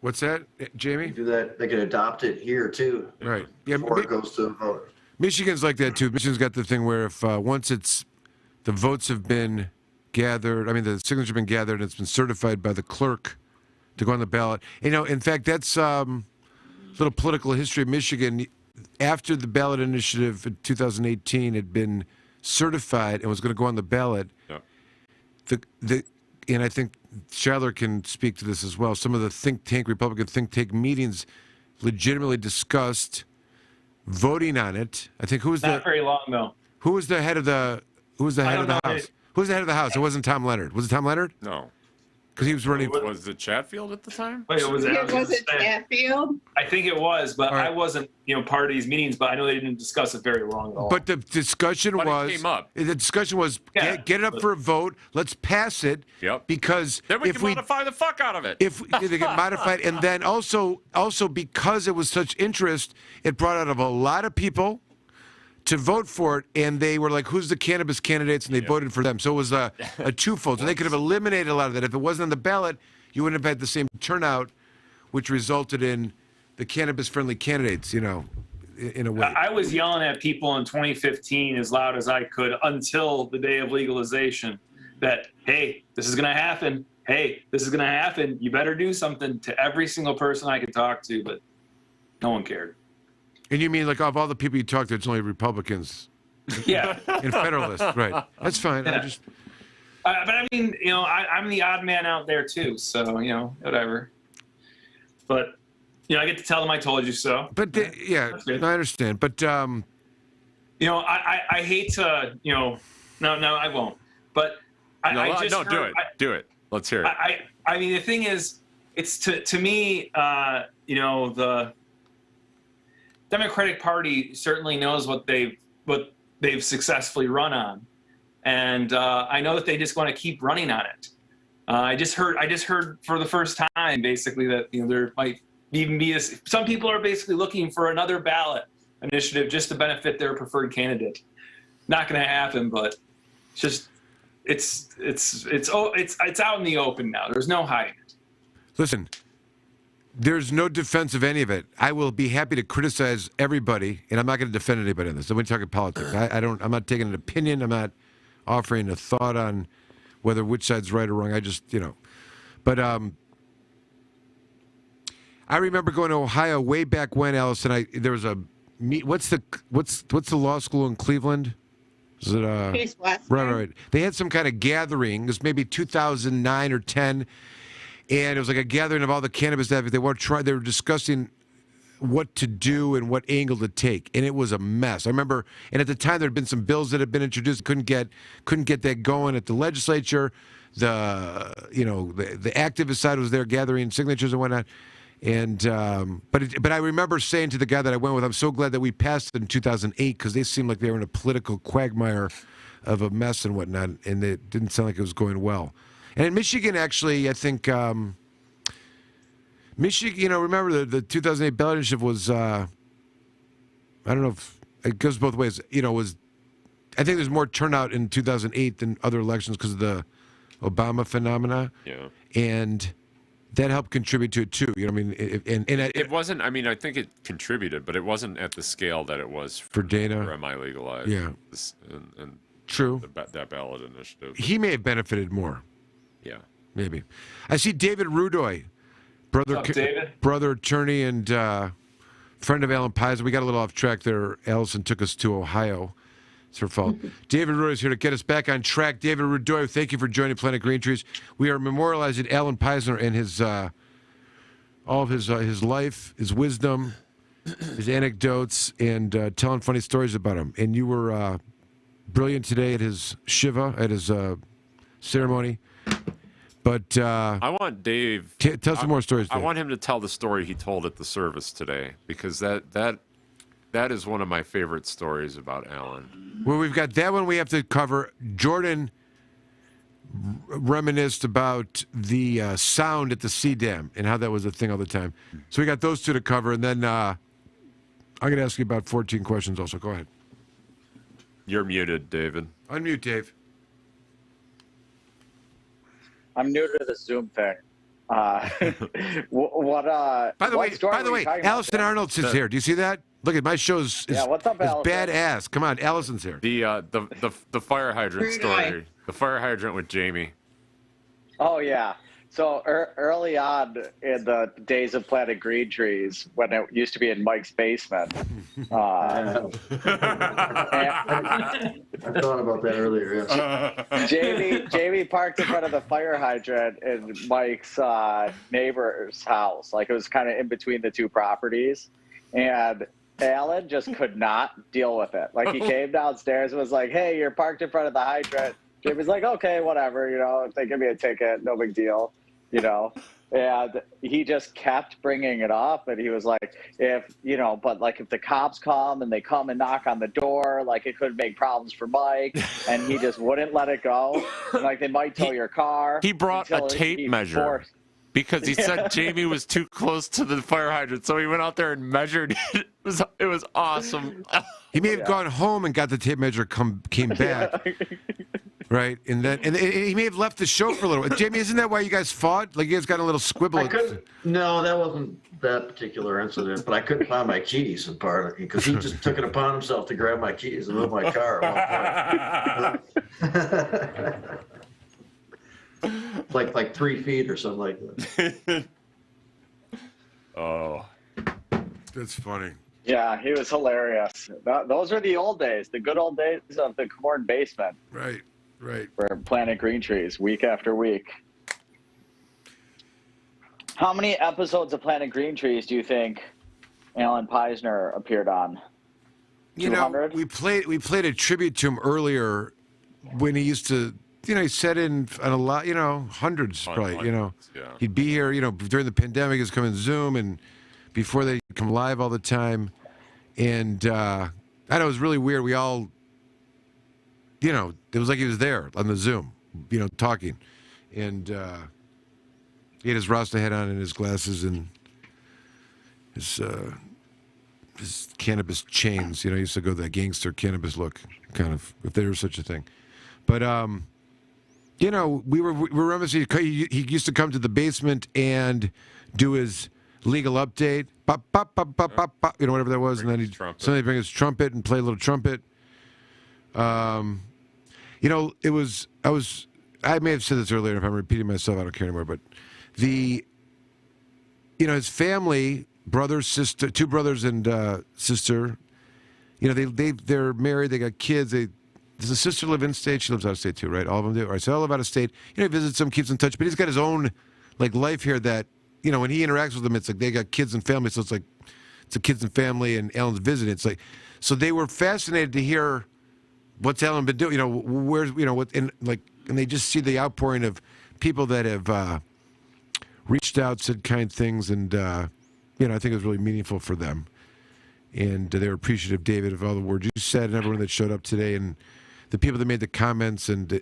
What's that, Jamie? Do that. They can adopt it here too. Right. Yeah. Before it goes to the voter. Michigan's like that too. Michigan's got the thing where if once the votes have been gathered, the signatures have been gathered, and it's been certified by the clerk to go on the ballot. In fact, that's a little political history of Michigan. After the ballot initiative in 2018 had been certified and was going to go on the ballot, and I think Schuyler can speak to this as well. Some of the Republican think tank meetings legitimately discussed voting on it. I think Not very long though. Who was the head of the House? Who was the head of the House? It wasn't Tom Leonard. Was it Tom Leonard? No. Because he was running. Was it Chatfield at the time? Wait, was it Chatfield? I think it was, but I wasn't, part of these meetings. But I know they didn't discuss it very long at all. But the discussion But it came up. The discussion was get it up for a vote. Let's pass it. Yep. Because Then we if can modify the fuck out of it. If they get modified, and then also because it was such interest, it brought out of a lot of people to vote for it, and they were like, who's the cannabis candidates, and they voted for them. So it was a twofold. So they could have eliminated a lot of that. If it wasn't on the ballot, you wouldn't have had the same turnout, which resulted in the cannabis-friendly candidates, in a way. I was yelling at people in 2015 as loud as I could until the day of legalization that, hey, this is going to happen. Hey, this is going to happen. You better do something, to every single person I could talk to, but no one cared. And you mean, like, of all the people you talk to, it's only Republicans? Yeah. And Federalists, right. That's fine. Yeah. But I'm the odd man out there too, so, whatever. But, I get to tell them I told you so. But, I understand. But, I hate to, no, I won't. But do it. Let's hear it. The thing is, it's to me, the Democratic Party certainly knows what they've successfully run on, and I know that they just want to keep running on it. I just heard for the first time basically that there might even be some people are basically looking for another ballot initiative just to benefit their preferred candidate. Not going to happen, but it's out in the open now. There's no hiding it. listen, there's no defense of any of it. I will be happy to criticize everybody, and I'm not going to defend anybody on this. I'm talking politics. I'm not taking an opinion. I'm not offering a thought on whether which side's right or wrong. I just, But I remember going to Ohio way back when, Allison. There was a what's the law school in Cleveland? Is it Case Western. Right. They had some kind of gathering. It was maybe 2009 or 10. And it was like a gathering of all the cannabis advocates. They were discussing what to do and what angle to take, and it was a mess. I remember, and at the time there had been some bills that had been introduced, couldn't get that going at the legislature. The activist side was there gathering signatures and whatnot. And but I remember saying to the guy that I went with, I'm so glad that we passed it in 2008 because they seemed like they were in a political quagmire of a mess and whatnot, and it didn't sound like it was going well. And in Michigan, actually, I think Michigan, remember the 2008 ballot initiative was, I don't know if it goes both ways, I think there's more turnout in 2008 than other elections because of the Obama phenomena. Yeah. And that helped contribute to it too. You know what I mean? It wasn't. I mean, I think it contributed, but it wasn't at the scale that it was for Dana. For Am I Legalized? Yeah. And True. That ballot initiative. He may have benefited more. Yeah. Maybe. I see David Rudoy, brother attorney and friend of Allen Peisner. We got a little off track there. Allison took us to Ohio. It's her fault. David Rudoy is here to get us back on track. David Rudoy, thank you for joining Planet Green Trees. We are memorializing Allen Peisner and his all of his life, his wisdom, his anecdotes, and telling funny stories about him. And you were brilliant today at his shiva, at his ceremony. But I want Dave. Tell some more stories, Dave. I want him to tell the story he told at the service today, because that is one of my favorite stories about Allen. Well, we've got that one we have to cover. Jordan reminisced about the sound at the sea dam and how that was a thing all the time. So we got those two to cover, and then I'm going to ask you about 14 questions also. Go ahead. You're muted, David. Unmute, Dave. I'm new to the Zoom thing. By the way, Allison Arnold's is here. Do you see that? Look at my show's what's up, is Allison? badass. Come on, Allison's here. The fire hydrant story. The fire hydrant with Jamie. Oh yeah. So early on in the days of Planet Green Trees, when it used to be in Mike's basement, I thought about that earlier. Yes. Jamie parked in front of the fire hydrant in Mike's neighbor's house. Like, it was kind of in between the two properties, and Alan just could not deal with it. Like, he came downstairs and was like, "Hey, you're parked in front of the hydrant." Jamie's like, "Okay, whatever, if they give me a ticket, no big deal, And he just kept bringing it up, and he was like, if the cops come and they come and knock on the door, like, it could make problems for Mike, and he just wouldn't let it go. And, like, they might tow your car. He brought a tape measure. Because he said Jamie was too close to the fire hydrant, so he went out there and measured it. It was awesome. He may have gone home and got the tape measure, came back, right? And he may have left the show for a little bit. Jamie, isn't that why you guys fought? Like, you guys got a little squibble. No, that wasn't that particular incident, but I couldn't find my keys in part of it because he just took it upon himself to grab my keys and move my car at one point. like 3 feet or something like that. Oh, that's funny. Yeah, he was hilarious. Those are the old days, the good old days of the Komorn basement. Right. For Planet Green Trees, week after week. How many episodes of Planet Green Trees do you think Allen Peisner appeared on? 200? We played a tribute to him earlier when he used to. He sat in on a lot, hundreds probably, Yeah. He'd be here, during the pandemic, he's coming Zoom, and before they come live all the time. And I know it was really weird. We all, it was like he was there on the Zoom, talking. And he had his Rasta hat on and his glasses and his cannabis chains. He used to go the gangster cannabis look, kind of, if there was such a thing. But, we were reminiscing. He used to come to the basement and do his legal update, whatever that was, and then he'd bring his trumpet and play a little trumpet. I may have said this earlier. If I'm repeating myself, I don't care anymore. But his family, brother, sister, two brothers and sister, they're married. They got kids. Does the sister live in state? She lives out of state too, right? All of them do. All right, so they all live out of state. He visits them, keeps in touch, but he's got his own life here that when he interacts with them, it's like they got kids and family, so it's like it's a kids and family, and Alan's visiting. It's like, so they were fascinated to hear what's Alan been doing. Where's what, and they just see the outpouring of people that have reached out, said kind things, and I think it was really meaningful for them, and they were appreciative, David, of all the words you said and everyone that showed up today, and the people that made the comments and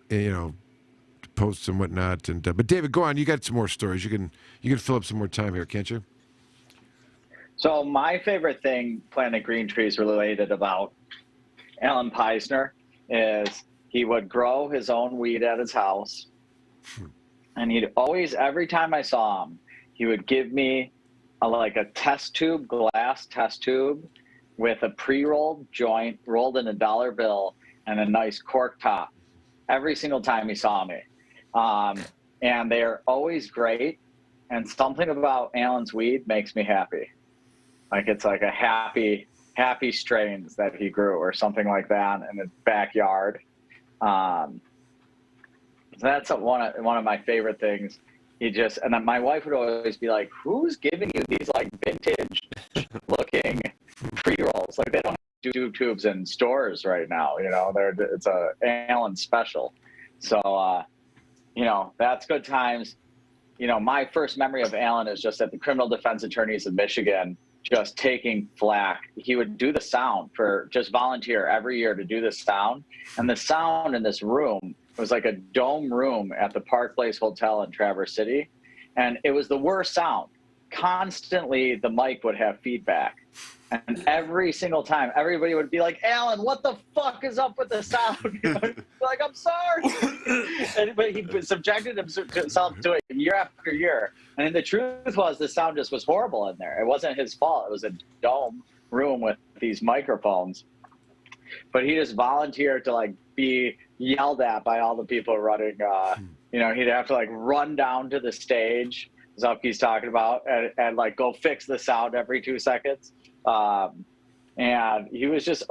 posts and whatnot. And but David, go on. You got some more stories. You can fill up some more time here, can't you? So my favorite thing Planet Green Trees related about Allen Peisner is he would grow his own weed at his house. And he'd always, every time I saw him, he would give me a test tube, glass test tube with a pre-rolled joint rolled in a dollar bill and a nice cork top every single time he saw me. And they're always great. And something about Allen's weed makes me happy. Like it's like a happy strains that he grew or something like that in his backyard. That's one of my favorite things. And then my wife would always be like, who's giving you these like vintage looking pre-rolls? Like they don't do tubes in stores right now, it's a Allen special. So, that's good times. My first memory of Allen is just at the criminal defense attorneys of Michigan, just taking flack. He would do the sound just volunteer every year to do the sound. And the sound in this room was like a dome room at the Park Place Hotel in Traverse City. And it was the worst sound. Constantly, the mic would have feedback. And every single time, everybody would be like, Allen, what the fuck is up with the sound? Like, I'm sorry. But he subjected himself to it year after year. And the truth was the sound just was horrible in there. It wasn't his fault. It was a dome room with these microphones. But he just volunteered to be yelled at by all the people running. He'd have to run down to the stage, Zupke's talking about, and go fix the sound every 2 seconds. And he was just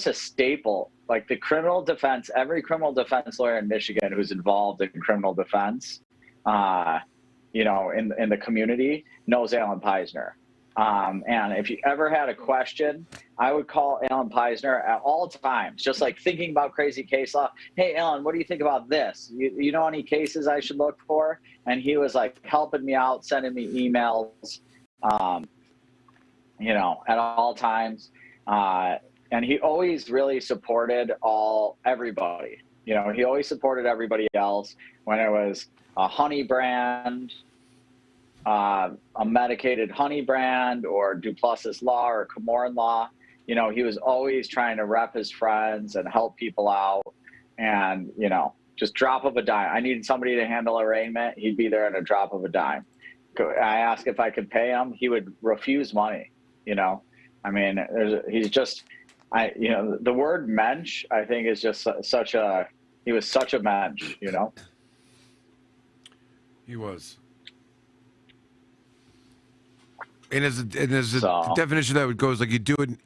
a staple. Like the criminal defense, every criminal defense lawyer in Michigan who's involved in criminal defense, in the community knows Allen Peisner. And if you ever had a question, I would call Allen Peisner at all times, just thinking about crazy case law. Hey, Allen, what do you think about this? You know any cases I should look for? And he was helping me out, sending me emails, at all times. And he always really supported everybody. He always supported everybody else when it was a honey brand, a medicated honey brand, or Duplessis Law or Komorn Law. He was always trying to rep his friends and help people out. And, just drop of a dime. I needed somebody to handle arraignment. He'd be there at a drop of a dime. I asked if I could pay him. He would refuse money. He's just, the word mensch, I think, is just he was such a mensch, He was. And as a definition of that would go is you do it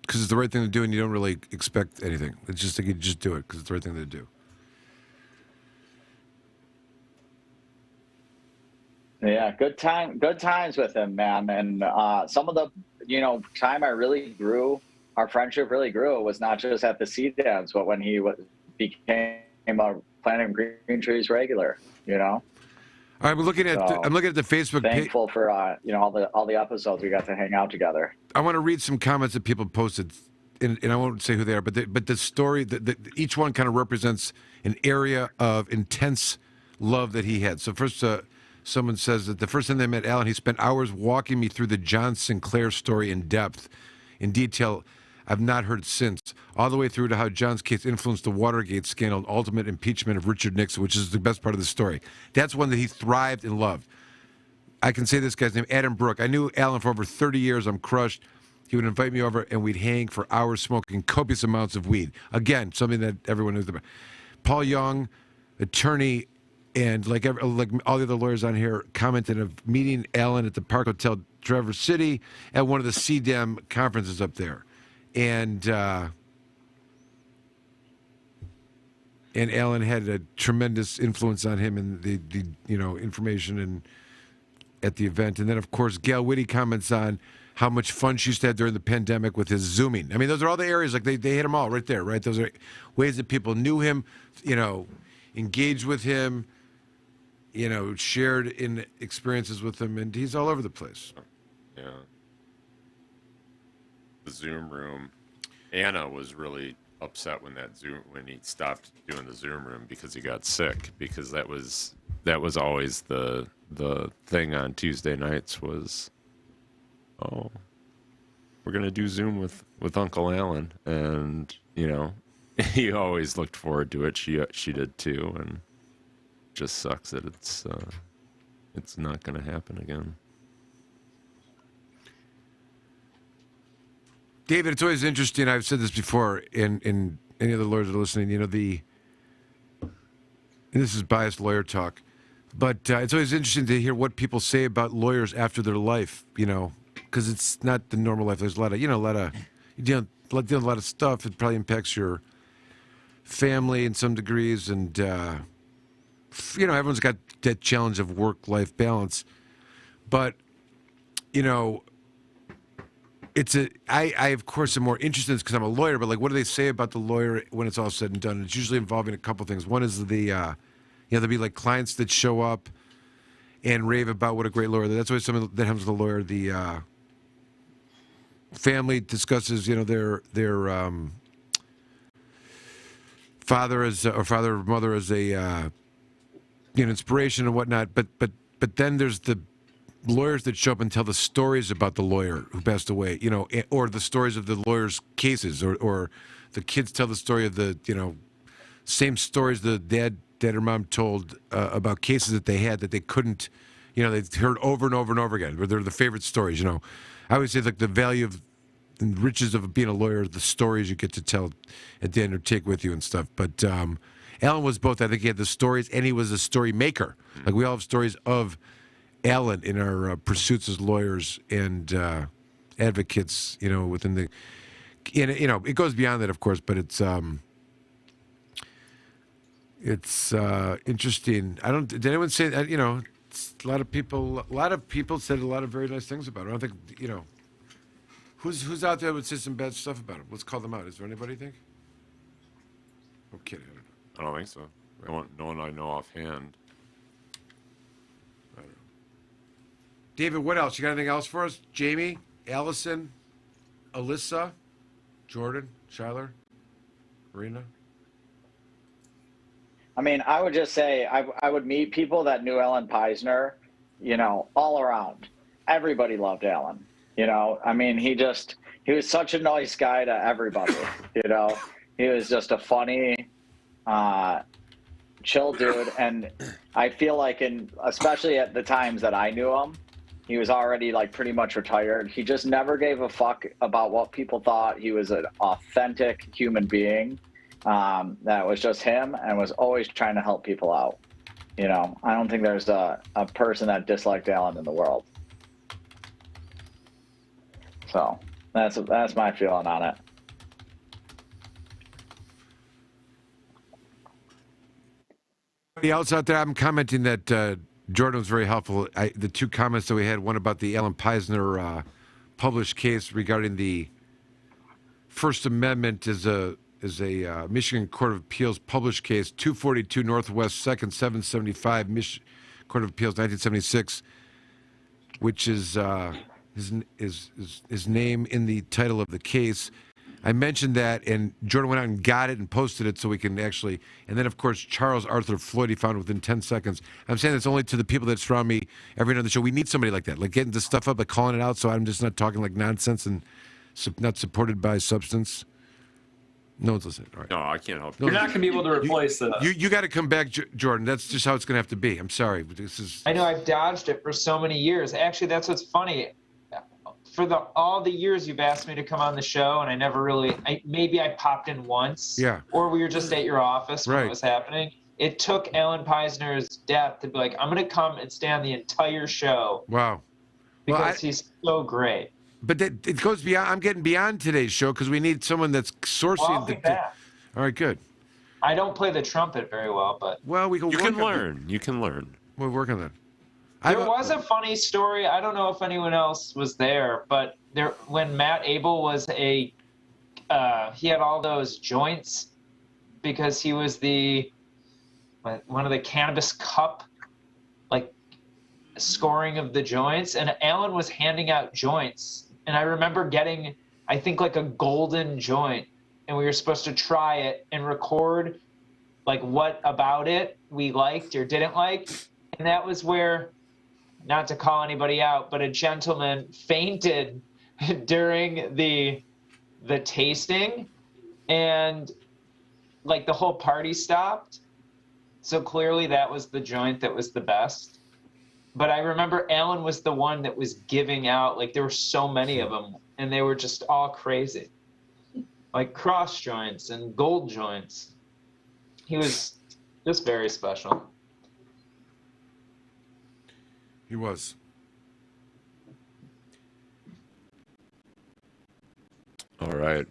because it's the right thing to do, and you don't really expect anything. It's just you just do it because it's the right thing to do. Yeah, good times with him, man. And some of the time I really grew, our friendship really grew, was not just at the CDEMs, but when he became a Planet Green Trees regular. I'm looking at the Facebook page. Thankful for all the episodes we got to hang out together. I want to read some comments that people posted, and I won't say who they are, but the story each one kind of represents an area of intense love that he had. So first, someone says that the first time they met Allen, he spent hours walking me through the John Sinclair story in depth, in detail I've not heard since, all the way through to how John's case influenced the Watergate scandal and ultimate impeachment of Richard Nixon, which is the best part of the story. That's one that he thrived and loved. I can say this guy's name, Adam Brooke. I knew Allen for over 30 years. I'm crushed. He would invite me over, and we'd hang for hours smoking copious amounts of weed. Again, something that everyone knows about. Paul Young, attorney, and like all the other lawyers on here, commented of meeting Allen at the Park Hotel, Traverse City, at one of the CDEM conferences up there. And Allen had a tremendous influence on him and the information and at the event. And then, of course, Gail Whitty comments on how much fun she used to have during the pandemic with his Zooming. I mean, those are all the areas, they hit them all right there, right? Those are ways that people knew him, engaged with him, shared in experiences with him, and he's all over the place. Yeah. The Zoom room. Anna was really upset when he stopped doing the Zoom room because he got sick, because that was always the thing on Tuesday nights was, oh, we're gonna do Zoom with Uncle Allen, and he always looked forward to it. She did too, and it just sucks that it's not gonna happen again. David, it's always interesting. I've said this before, in any of the lawyers that are listening, and this is biased lawyer talk, but it's always interesting to hear what people say about lawyers after their life, because it's not the normal life. There's a lot of, you deal with a lot of stuff. It probably impacts your family in some degrees, and, everyone's got that challenge of work-life balance. But, I of course am more interested in this because I'm a lawyer, but like, what do they say about the lawyer when it's all said and done? It's usually involving a couple things. One is there'll be like clients that show up and rave about what a great lawyer. That's always something that happens with the lawyer. The family discusses, their father or mother as a inspiration and whatnot. But then there's the lawyers that show up and tell the stories about the lawyer who passed away, or the stories of the lawyer's cases, or the kids tell the story of the, same stories the dad or mom told about cases that they had that they couldn't, they heard over and over and over again. They're the favorite stories, I always say, like, the value of and riches of being a lawyer, the stories you get to tell at the end or take with you and stuff. But Allen was both. I think he had the stories and he was a story maker. Like, we all have stories of Allen in our pursuits as lawyers and advocates, within the, it goes beyond that, of course, but it's interesting. Did anyone say that, a lot of people said a lot of very nice things about it. I don't think, who's out there that would say some bad stuff about it? Let's call them out. Is there anybody, you think? I'm kidding. I don't think so. No one I know offhand. David, what else? You got anything else for us? Jamie, Allison, Alyssa, Jordan, Shyler, Marina? I mean, I would just say I would meet people that knew Allen Peisner, all around. Everybody loved Allen. I mean, he was such a nice guy to everybody. He was just a funny, chill dude. And I feel like especially at the times that I knew him, he was already like pretty much retired. He just never gave a fuck about what people thought. He was an authentic human being that was just him and was always trying to help people out. I don't think there's a person that disliked Allen in the world. So that's my feeling on it. Anybody else out there? I'm commenting that Jordan was very helpful. The two comments that we had, one about the Allen Peisner published case regarding the First Amendment is a Michigan Court of Appeals published case, 242 Northwest 2nd 775, Court of Appeals 1976, which is his name in the title of the case. I mentioned that, and Jordan went out and got it and posted it so we can actually, and then, of course, Charles Arthur Floyd, he found it within 10 seconds. I'm saying this only to the people that surround me every night on the show. We need somebody like that, like getting this stuff up, like calling it out, so I'm just not talking like nonsense and not supported by substance. No one's listening. All right. No, I can't help you. You're not going to be able to replace that. You got to come back, Jordan. That's just how it's going to have to be. I'm sorry. I know I've dodged it for so many years. Actually, that's what's funny. For all the years you've asked me to come on the show, and I never really, maybe I popped in once. Yeah. Or we were just at your office when it was happening. It took Allen Peisner's death to be like, I'm going to come and stay on the entire show. Wow. Because he's so great. But it goes beyond. I'm getting beyond today's show because we need someone that's sourcing. Well, I'll be back. All right, good. I don't play the trumpet very well, but we can. You can learn. You can learn. We'll work on that. There was a funny story. I don't know if anyone else was there, but when Matt Abel was he had all those joints because he was one of the Cannabis Cup, like, scoring of the joints, and Allen was handing out joints, and I remember getting, I think, like a golden joint, and we were supposed to try it and record like what about it we liked or didn't like. And that was where, not to call anybody out, but a gentleman fainted during the tasting, and like the whole party stopped. So clearly that was the joint that was the best. But I remember Allen was the one that was giving out, like there were so many of them, and they were just all crazy. Like cross joints and gold joints. He was just very special. He was. All right.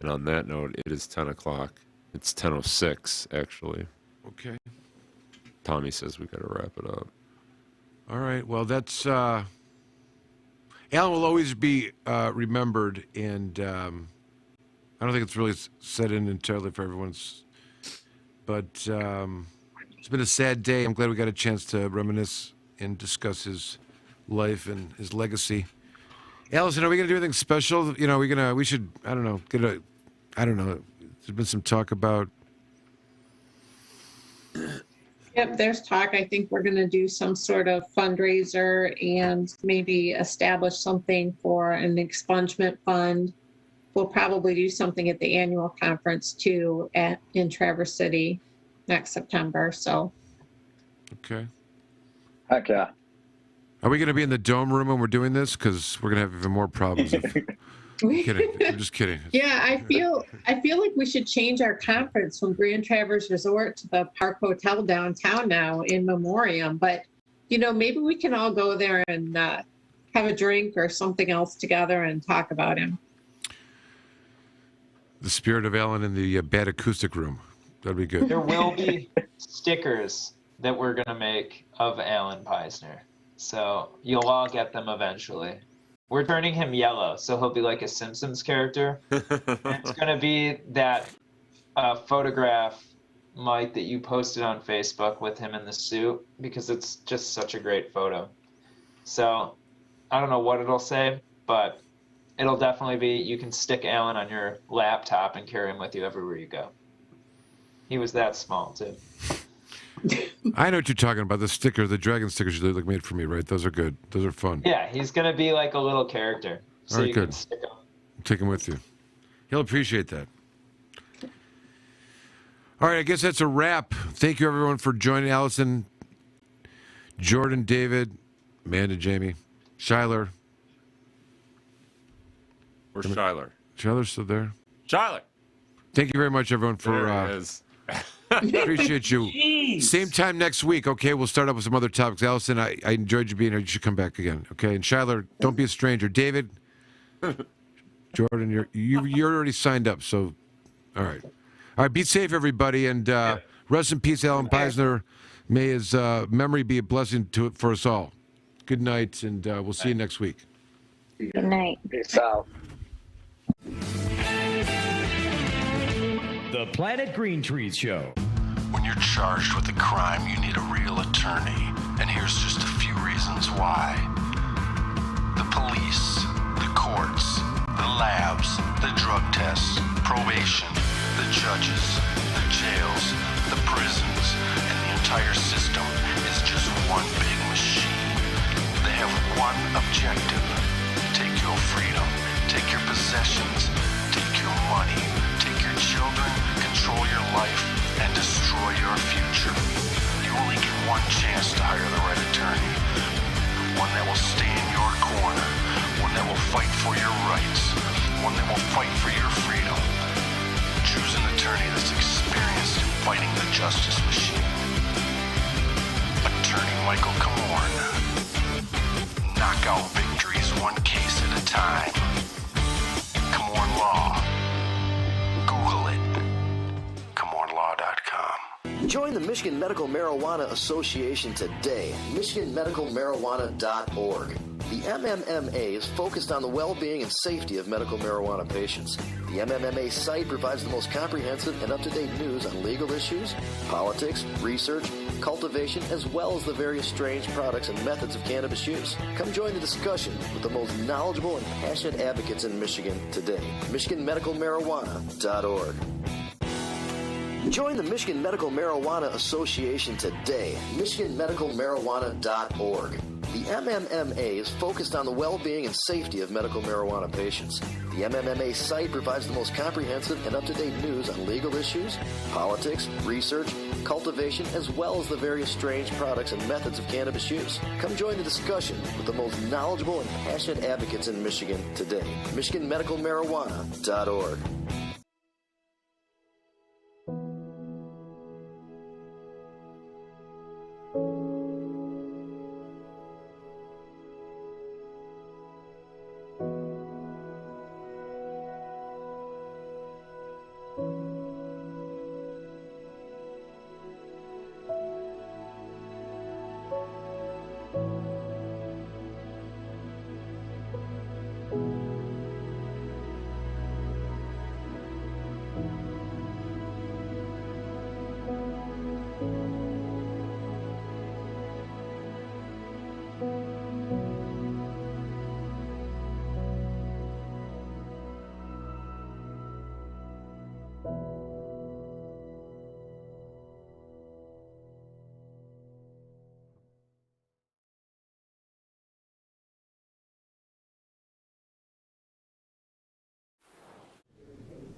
And on that note, it is 10 o'clock. It's 10:06, actually. Okay. Tommy says we got to wrap it up. All right. Well, that's... Alan will always be remembered, and I don't think it's really set in entirely for everyone's... But it's been a sad day. I'm glad we got a chance to reminisce and discuss his life and his legacy. Allison, are we going to do anything special? You know, we should, I don't know, there's been some talk about... Yep, there's talk. I think we're going to do some sort of fundraiser and maybe establish something for an expungement fund. We'll probably do something at the annual conference too in Traverse City next September. So. Okay. Heck yeah. Are we going to be in the dome room when we're doing this? Because we're going to have even more problems. I'm kidding. I'm just kidding. Yeah, I feel like we should change our conference from Grand Traverse Resort to the Park Hotel downtown now in memoriam. But, you know, maybe we can all go there and have a drink or something else together and talk about him. The spirit of Allen in the bad acoustic room. That'd be good. There will be stickers that we're going to make of Allen Peisner. So you'll all get them eventually. We're turning him yellow, so he'll be like a Simpsons character. It's going to be that photograph, Mike, that you posted on Facebook with him in the suit, because it's just such a great photo. So I don't know what it'll say, but it'll definitely be, you can stick Allen on your laptop and carry him with you everywhere you go. He was that small, too. I know what you're talking about. The sticker, the dragon stickers you made for me, right? Those are good. Those are fun. Yeah, he's going to be like a little character. So all right, you good. can stick him. Take him with you. He'll appreciate that. All right, I guess that's a wrap. Thank you, everyone, for joining. Allison, Jordan, David, Amanda, Jamie, Shyler. Where's Shyler? Shyler's still there. Shyler! Thank you very much, everyone, for... There he is. Appreciate you. Jeez. Same time next week, okay? We'll start up with some other topics. Allison, I enjoyed you being here. You should come back again, okay? And Shyler, don't be a stranger. David, Jordan, you're already signed up, so all right. All right, be safe, everybody, and rest in peace, Allen Peisner. May his memory be a blessing for us all. Good night, and we'll see you next week. Good night. Peace out. The Planet Green Trees Show. When you're charged with a crime, you need a real attorney. And here's just a few reasons why. The police, the courts, the labs, the drug tests, probation, the judges, the jails, the prisons, and the entire system is just one big machine. They have one objective. Take your freedom, take your possessions, take your money, take your children, control your life, and destroy your future. You only get one chance to hire the right attorney. One that will stay in your corner. One that will fight for your rights. One that will fight for your freedom. Choose an attorney that's experienced in fighting the justice machine. Attorney Michael Komorn. Knockout victories one case at a time. Komorn Law. Google it. komornlaw.com. Join the Michigan Medical Marijuana Association today. MichiganMedicalMarijuana.org. The MMMA is focused on the well-being and safety of medical marijuana patients. The MMMA site provides the most comprehensive and up-to-date news on legal issues, politics, research, cultivation, as well as the various strange products and methods of cannabis use. Come join the discussion with the most knowledgeable and passionate advocates in Michigan today. MichiganMedicalMarijuana.org. Join the Michigan Medical Marijuana Association today. MichiganMedicalMarijuana.org. The MMMA is focused on the well-being and safety of medical marijuana patients. The MMMA site provides the most comprehensive and up-to-date news on legal issues, politics, research, cultivation, as well as the various strange products and methods of cannabis use. Come join the discussion with the most knowledgeable and passionate advocates in Michigan today. MichiganMedicalMarijuana.org.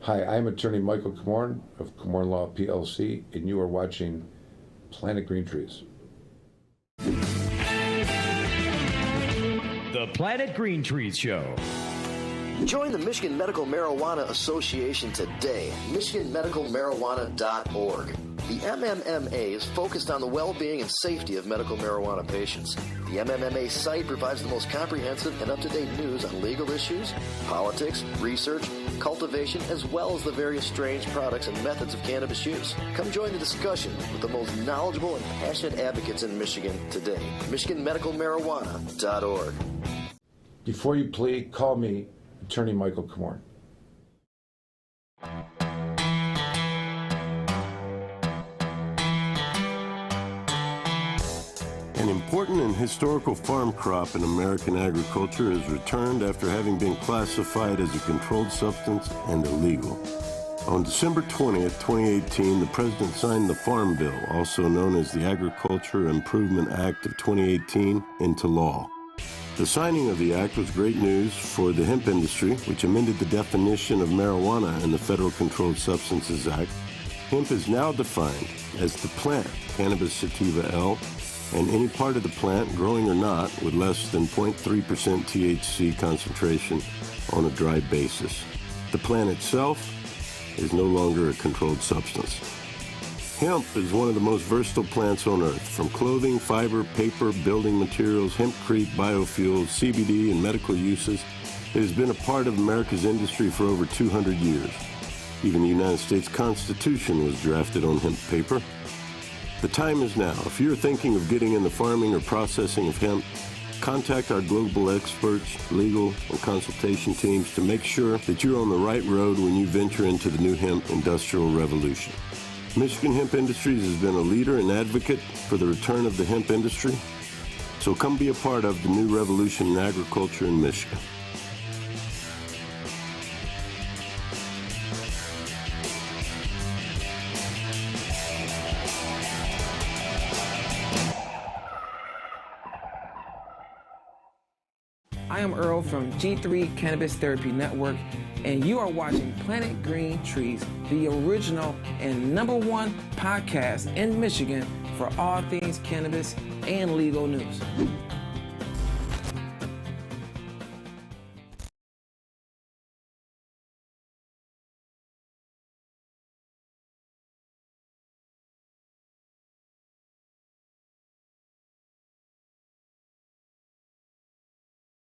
Hi, I'm attorney Michael Komorn of Komorn Law PLC, and you are watching Planet Green Trees. The Planet Green Trees Show. Join the Michigan Medical Marijuana Association today. MichiganMedicalMarijuana.org. The MMMA is focused on the well-being and safety of medical marijuana patients. The MMMA site provides the most comprehensive and up-to-date news on legal issues, politics, research, cultivation, as well as the various strange products and methods of cannabis use. Come join the discussion with the most knowledgeable and passionate advocates in Michigan today. MichiganMedicalMarijuana.org. Before you plead, call me attorney Michael Komorn. An important and historical farm crop in American agriculture is returned after having been classified as a controlled substance and illegal. On December 20th, 2018, the President signed the Farm Bill, also known as the Agriculture Improvement Act of 2018, into law. The signing of the act was great news for the hemp industry, which amended the definition of marijuana in the Federal Controlled Substances Act. Hemp is now defined as the plant, Cannabis sativa L, and any part of the plant, growing or not, with less than 0.3% THC concentration on a dry basis. The plant itself is no longer a controlled substance. Hemp is one of the most versatile plants on earth. From clothing, fiber, paper, building materials, hempcrete, biofuels, CBD, and medical uses, it has been a part of America's industry for over 200 years. Even the United States Constitution was drafted on hemp paper. The time is now. If you're thinking of getting in the farming or processing of hemp, contact our global experts, legal, and consultation teams to make sure that you're on the right road when you venture into the new hemp industrial revolution. Michigan Hemp Industries has been a leader and advocate for the return of the hemp industry, so come be a part of the new revolution in agriculture in Michigan. I am Earl from G3 Cannabis Therapy Network, and you are watching Planet Green Trees, the original and #1 podcast in Michigan for all things cannabis and legal news.